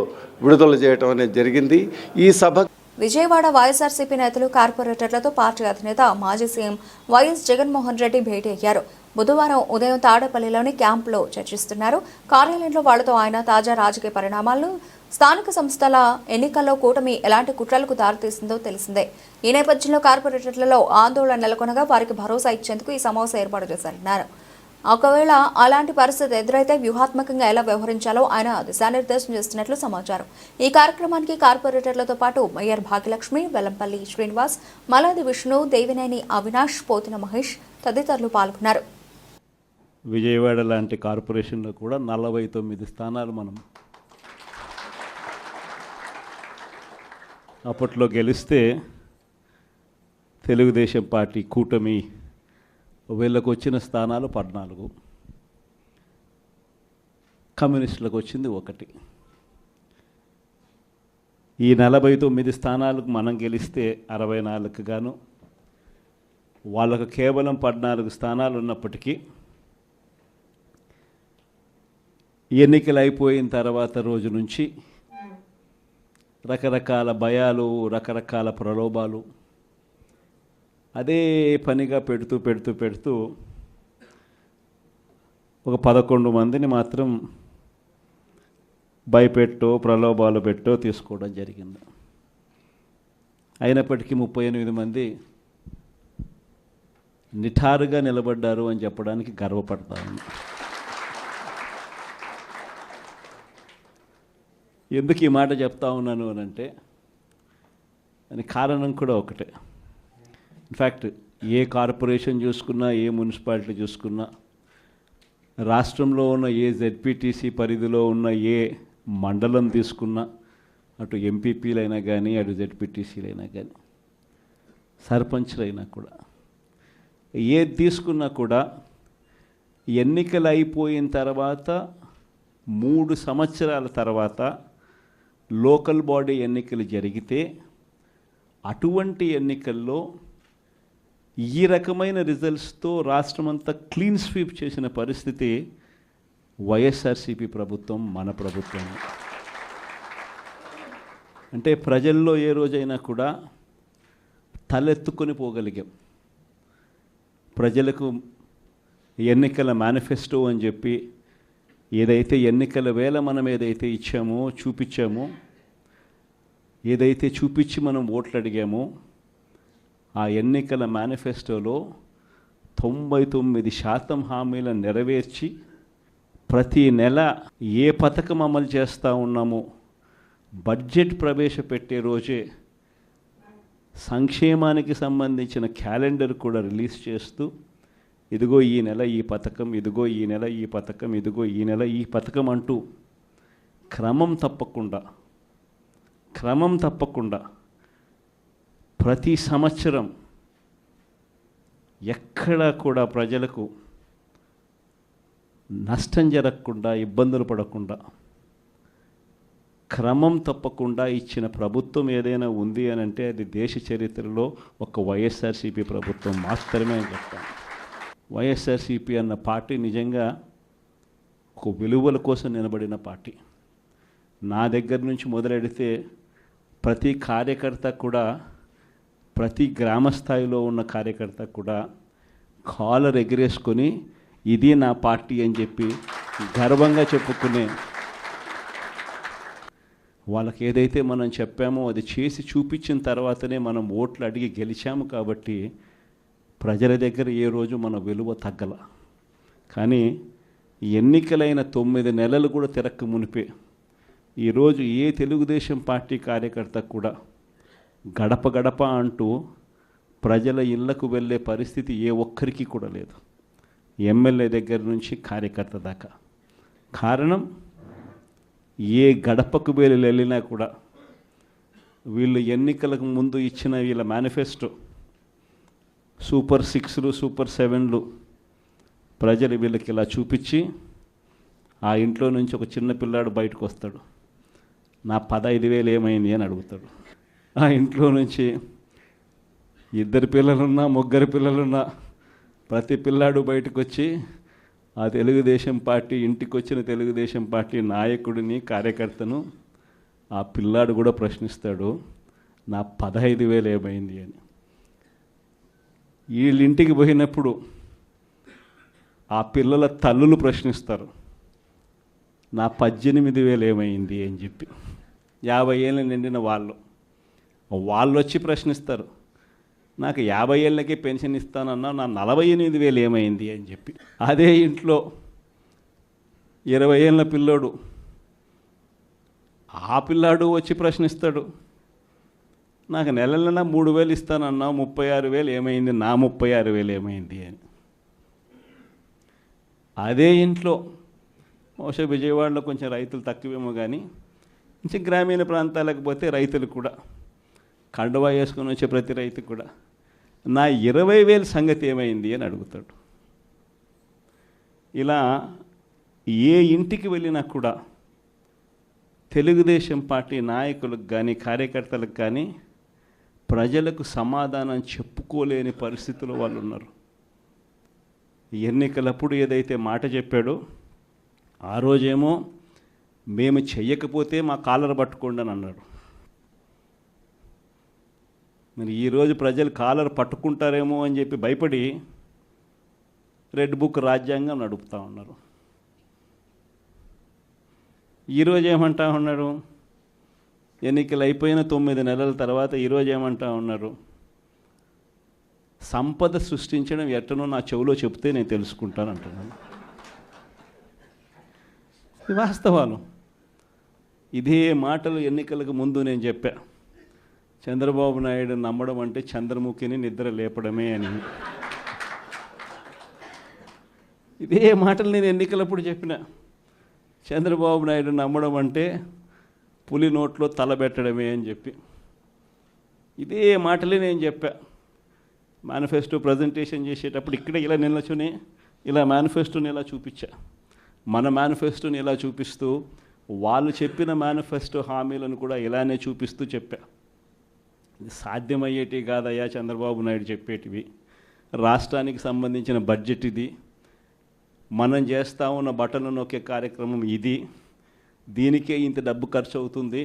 విడుదల చేయడం అనేది జరిగింది. ఈ సభ విజయవాడ వైఎస్ఆర్సీపీ నేతలు, కార్పొరేటర్లతో పార్టీ అధినేత మాజీ సీఎం వైఎస్ జగన్మోహన్ రెడ్డి భేటీ అయ్యారు. బుధవారం ఉదయం తాడేపల్లిలోని క్యాంపులో చర్చిస్తున్నారు. కార్యాలయంలో వాళ్లతో ఆయన తాజా రాజకీయ పరిణామాలు, స్థానిక సంస్థల ఎన్నికల్లో కూటమి ఎలాంటి కుట్రలకు దారితీసిందో తెలిసిందే. ఈ నేపథ్యంలో కార్పొరేటర్లలో ఆందోళన నెలకొనగా వారికి భరోసా ఇచ్చేందుకు ఈ సమావేశం ఏర్పాటు చేశారన్నారు. ఒకవేళ అలాంటి పరిస్థితి ఎదురైతే వ్యూహాత్మకంగా ఎలా వ్యవహరించాలో ఆయన దిశానిర్దేశం చేస్తున్నట్లు సమాచారం. ఈ కార్యక్రమానికి కార్పొరేటర్లతో పాటు మేయర్ భాగ్యలక్ష్మి, వెల్లంపల్లి శ్రీనివాస్, మలాది విష్ణు, దేవినేని అవినాష్, పోతిన మహేష్ తదితరులు పాల్గొన్నారు. విజయవాడ లాంటి కార్పొరేషన్లో కూడా 49 స్థానాలు మనం అప్పట్లో గెలిస్తే తెలుగుదేశం పార్టీ కూటమి వీళ్ళకు వచ్చిన స్థానాలు 14, కమ్యూనిస్టులకు వచ్చింది 1. ఈ 49 స్థానాలకు మనం గెలిస్తే 64కు గాను వాళ్ళకు కేవలం 14 స్థానాలు ఉన్నప్పటికీ ఎన్నికలు అయిపోయిన తర్వాత రోజు నుంచి రకరకాల భయాలు, రకరకాల ప్రలోభాలు అదే పనిగా పెడుతూ ఒక 11 మందిని మాత్రం భయపెట్టో, ప్రలోభాలు పెట్టో తీసుకోవడం జరిగింది. అయినప్పటికీ 38 మంది నిఠారుగా నిలబడ్డారు అని చెప్పడానికి గర్వపడతాను. ఎందుకు ఈ మాట చెప్తా ఉన్నాను అని అంటే, దానికి కారణం కూడా ఒకటే. ఇన్ఫ్యాక్ట్ ఏ కార్పొరేషన్ చూసుకున్నా, ఏ మున్సిపాలిటీ చూసుకున్నా, రాష్ట్రంలో ఉన్న ఏ జెడ్పీటీసీ పరిధిలో ఉన్న ఏ మండలం తీసుకున్నా, అటు ఎంపీపీలైనా కానీ, అటు జెడ్పీటీసీలైనా కానీ, సర్పంచ్లైనా కూడా, ఏది తీసుకున్నా కూడా ఎన్నికలు అయిపోయిన తర్వాత 3 సంవత్సరాల తర్వాత లోకల్ బాడీ ఎన్నికలు జరిగితే అటువంటి ఎన్నికల్లో ఈ రకమైన రిజల్ట్స్తో రాష్ట్రమంతా క్లీన్ స్వీప్ చేసిన పరిస్థితి వైఎస్ఆర్సీపీ ప్రభుత్వం, మన ప్రభుత్వం. అంటే ప్రజల్లో ఏ రోజైనా కూడా తలెత్తుకొని పోగలిగాం. ప్రజలకు ఎన్నికల మేనిఫెస్టో అని చెప్పి ఏదైతే ఎన్నికల వేళ మనం ఏదైతే ఇచ్చామో, చూపించామో, ఏదైతే చూపించి మనం ఓట్లు అడిగామో, ఆ ఎన్నికల మేనిఫెస్టోలో 99% హామీలను నెరవేర్చి ప్రతి నెల ఏ పథకం అమలు చేస్తూ ఉన్నామో బడ్జెట్ ప్రవేశపెట్టే రోజే సంక్షేమానికి సంబంధించిన క్యాలెండర్ కూడా రిలీజ్ చేస్తూ, ఇదిగో ఈ నెల ఈ పథకం, ఇదిగో ఈ నెల ఈ పథకం, ఇదిగో ఈ నెల ఈ పథకం అంటూ క్రమం తప్పకుండా ప్రతి సంవత్సరం ఎక్కడా కూడా ప్రజలకు నష్టం జరగకుండా, ఇబ్బందులు పడకుండా క్రమం తప్పకుండా ఇచ్చిన ప్రభుత్వం ఏదైనా ఉంది అని అంటే అది దేశ చరిత్రలో ఒక వైఎస్ఆర్సీపీ ప్రభుత్వం మాత్రమే అని చెప్తాను. వైఎస్ఆర్సీపీ అన్న పార్టీ నిజంగా ఒక విలువల కోసం నిలబడిన పార్టీ. నా దగ్గర నుంచి మొదలెడితే ప్రతి కార్యకర్త కూడా, ప్రతి గ్రామ స్థాయిలో ఉన్న కార్యకర్త కూడా కాలర్ ఎగిరేసుకొని ఇది నా పార్టీ అని చెప్పి గర్వంగా చెప్పుకునే వాళ్ళకి ఏదైతే మనం చెప్పామో అది చేసి చూపించిన తర్వాతనే మనం ఓట్లు అడిగి గెలిచాము. కాబట్టి ప్రజల దగ్గర ఏ రోజు మన విలువ తగ్గల. కానీ ఎన్నికలైన 9 నెలలు కూడా తిరక్క మునిపే ఈరోజు ఏ తెలుగుదేశం పార్టీ కార్యకర్త కూడా గడప గడప అంటూ ప్రజల ఇళ్లకు వెళ్ళే పరిస్థితి ఏ ఒక్కరికి కూడా లేదు, ఎమ్మెల్యే దగ్గర నుంచి కార్యకర్త దాకా. కారణం ఏ గడపకు వెళ్ళినా కూడా వీళ్ళు ఎన్నికలకు ముందు ఇచ్చిన వీళ్ళ మేనిఫెస్టో సూపర్ 6లు సూపర్ 7లు ప్రజలు వీళ్ళకి ఇలా చూపించి ఆ ఇంట్లో నుంచి ఒక చిన్న పిల్లాడు బయటకు వస్తాడు, నా 15,000 ఏమైంది అని అడుగుతాడు. ఆ ఇంట్లో నుంచి 2 పిల్లలున్నా 3 పిల్లలున్నా ప్రతి పిల్లాడు బయటకు వచ్చి ఆ తెలుగుదేశం పార్టీ ఇంటికి వచ్చిన తెలుగుదేశం పార్టీ నాయకుడిని కార్యకర్తను ఆ పిల్లాడు కూడా ప్రశ్నిస్తాడు, నా 15,000 ఏమైంది అని. వీళ్ళింటికి పోయినప్పుడు ఆ పిల్లల తల్లులు ప్రశ్నిస్తారు, నా 18,000 ఏమైంది అని చెప్పి. 50 ఏళ్ళు నిండిన వాళ్ళు వచ్చి ప్రశ్నిస్తారు, నాకు 50 ఏళ్ళకే పెన్షన్ ఇస్తానన్నా నా 48,000 ఏమైంది అని చెప్పి. అదే ఇంట్లో 20 ఏళ్ళ పిల్లోడు, ఆ పిల్లాడు వచ్చి ప్రశ్నిస్తాడు, నాకు నెలలైనా 3,000 ఇస్తానన్నా 36,000 ఏమైంది, నా 36,000 ఏమైంది అని. అదే ఇంట్లో బహుశా విజయవాడలో కొంచెం రైతులు తక్కువేమో కానీ కొంచెం గ్రామీణ ప్రాంతాలకు పోతే రైతులు కూడా కండువా వేసుకొని వచ్చే ప్రతి రైతు కూడా నా 20,000 సంగతి ఏమైంది అని అడుగుతాడు. ఇలా ఏ ఇంటికి వెళ్ళినా కూడా తెలుగుదేశం పార్టీ నాయకులకు కానీ కార్యకర్తలకు కానీ ప్రజలకు సమాధానం చెప్పుకోలేని పరిస్థితుల్లో వాళ్ళు ఉన్నారు. ఎన్నికలప్పుడు ఏదైతే మాట చెప్పాడో ఆ రోజేమో మేము చెయ్యకపోతే మా కాలర్ పట్టుకోండి అని అన్నాడు. మరి ఈరోజు ప్రజలు కాలర్ పట్టుకుంటారేమో అని చెప్పి భయపడి రెడ్ బుక్ రాజ్యాంగం నడుపుతూ ఉన్నారు. ఈరోజు ఏమంటా ఉన్నారు, ఎన్నికలు అయిపోయిన 9 నెలల తర్వాత ఈరోజు ఏమంటా ఉన్నారు, సంపద సృష్టించడం ఎట్టనో నా చెవిలో చెప్తే నేను తెలుసుకుంటాను అంటున్నాను. వాస్తవాలు. ఇదే మాటలు ఎన్నికలకు ముందు నేను చెప్పా, చంద్రబాబు నాయుడు నమ్మడం అంటే చంద్రముఖిని నిద్ర లేపడమే అని. ఇదే మాటలు నేను ఎన్నికలప్పుడు చెప్పిన, చంద్రబాబు నాయుడు నమ్మడం అంటే పులి నోట్లో తలబెట్టడమే అని చెప్పి. ఇదే మాటలే నేను చెప్పా. మేనిఫెస్టో ప్రజెంటేషన్ చేసేటప్పుడు ఇక్కడ ఇలా నిలచుని ఇలా మేనిఫెస్టోని ఇలా చూపించా. మన మేనిఫెస్టోని ఇలా చూపిస్తూ వాళ్ళు చెప్పిన మేనిఫెస్టో హామీలను కూడా ఇలానే చూపిస్తూ చెప్పా. ఇది సాధ్యమయ్యేటి కాదయ్యా చంద్రబాబు నాయుడు చెప్పేటివి. రాష్ట్రానికి సంబంధించిన బడ్జెట్ ఇది, మనం చేస్తూ ఉన్న బటన్లు నొక్కే కార్యక్రమం ఇది, దీనికే ఇంత డబ్బు ఖర్చు అవుతుంది.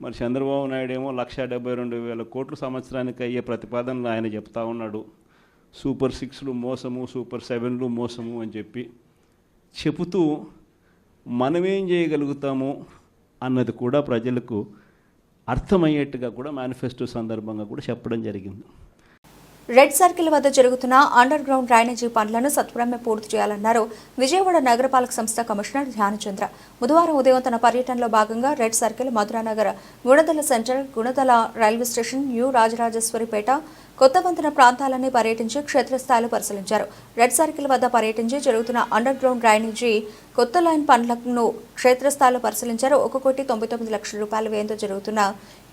మరి చంద్రబాబు నాయుడు ఏమో 1,72,000 కోట్లు సంవత్సరానికి అయ్యే ప్రతిపాదనలు ఆయన చెప్తా ఉన్నాడు. సూపర్ 6లు మోసము, సూపర్ 7లు మోసము అని చెప్పి చెబుతూ మనమేం చేయగలుగుతాము అన్నది కూడా ప్రజలకు అర్థమయ్యేట్టుగా కూడా మేనిఫెస్టో సందర్భంగా కూడా చెప్పడం జరిగింది. రెడ్ సర్కిల్ వద్ద జరుగుతున్న అండర్ గ్రౌండ్ డ్రైనేజీ పనులను సత్వరమే పూర్తి చేయాలన్నారు విజయవాడ నగరపాలక సంస్థ కమిషనర్ ధ్యానచంద్ర. బుధవారం ఉదయం తన పర్యటనలో భాగంగా red circle, Madhuranagar, Gunadala centre, Gunadala railway station, new Rajarajeswaripeta, కొత్త వంతెన ప్రాంతాలన్నీ పర్యటించి క్షేత్రస్థాయిలో పరిశీలించారు. రెడ్ సర్కిల్ వద్ద పర్యటించి జరుగుతున్న అండర్ గ్రౌండ్ డ్రైనేజీ కొత్త లైన్ పనులను క్షేత్రస్థాయిలో పరిశీలించారు. 1,99 లక్షల రూపాయల వ్యయంతో జరుగుతున్న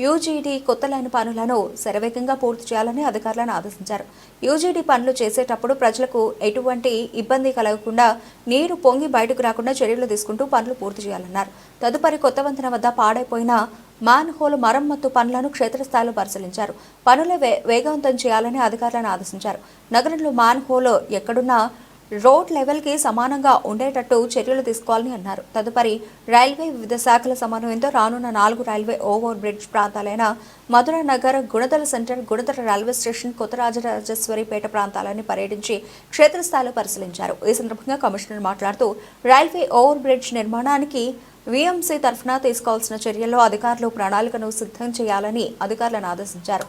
యూజీడీ కొత్త లైన్ పనులను శరవేగంగా పూర్తి చేయాలని అధికారులను ఆదేశించారు. యూజీడీ పనులు చేసేటప్పుడు ప్రజలకు ఎటువంటి ఇబ్బంది కలగకుండా నీరు పొంగి బయటకు రాకుండా చర్యలు తీసుకుంటూ పనులు పూర్తి చేయాలన్నారు. తదుపరి కొత్త వంతెన వద్ద పాడైపోయిన మ్యాన్ హోల్ మరమ్మత్తు పనులను క్షేత్రస్థాయిలో పరిశీలించారు. పనులు వేగవంతం చేయాలని అధికారులను ఆదేశించారు. నగరంలో మ్యాన్ హోల్ ఎక్కడున్నా రోడ్ లెవెల్కి సమానంగా ఉండేటట్టు చర్యలు తీసుకోవాలని అన్నారు. తదుపరి రైల్వే వివిధ శాఖల సమన్వయంతో రానున్న 4 రైల్వే ఓవర్ బ్రిడ్జ్ ప్రాంతాలైన Madhura Nagar, Gunadala centre, Gunadala railway station, కొత్త రాజరాజేశ్వరిపేట ప్రాంతాలని పర్యటించి క్షేత్రస్థాయిలో పరిశీలించారు. ఈ సందర్భంగా కమిషనర్ మాట్లాడుతూ రైల్వే ఓవర్ బ్రిడ్జ్ నిర్మాణానికి వీఎంసీ తరఫున తీసుకోవాల్సిన చర్యల్లో అధికారులు ప్రణాళికను సిద్ధం చేయాలని అధికారులను ఆదేశించారు.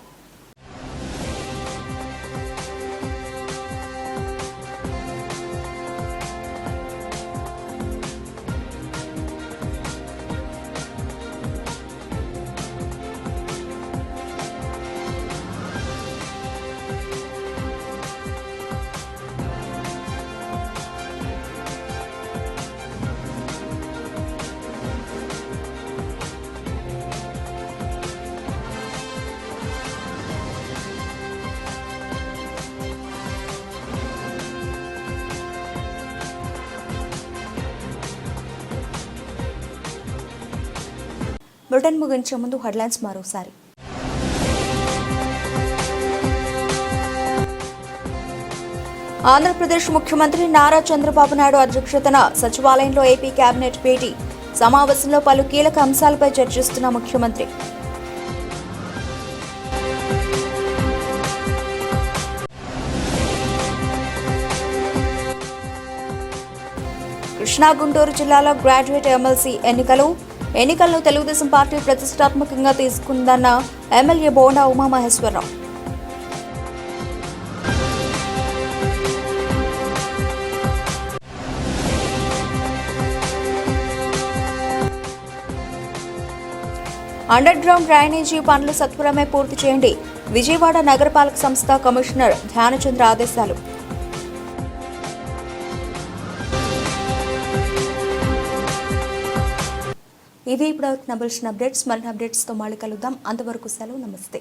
బులెటిన్ ముగించే ముందు హెడ్లైన్స్ మరోసారి. ఆంధ్రప్రదేశ్ ముఖ్యమంత్రి నారా చంద్రబాబు నాయుడు అధ్యక్షతన సచివాలయంలో ఏపీ కేబినెట్ భేటీ. సమావేశంలో పలు కీలక అంశాలపై చర్చిస్తున్న ముఖ్యమంత్రి. కృష్ణా, గుంటూరు జిల్లాలో గ్రాడ్యుయేట్ ఎమ్మెల్సీ ఎన్నికలను తెలుగుదేశం పార్టీ ప్రతిష్టాత్మకంగా తీసుకుందన్న MLA Bonda Umamaheswara Rao. Underground drainage పనులు సత్వరమే పూర్తి చేయండి. విజయవాడ నగరపాలక సంస్థ కమిషనర్ ధ్యానచంద్ర ఆదేశాలు. ఇవి ఇప్పుడు నబుల్సిన అప్డేట్స్. మరిన్ని అప్డేట్స్తో మళ్ళీ కలుద్దాం. అంతవరకు సెలవు. నమస్తే.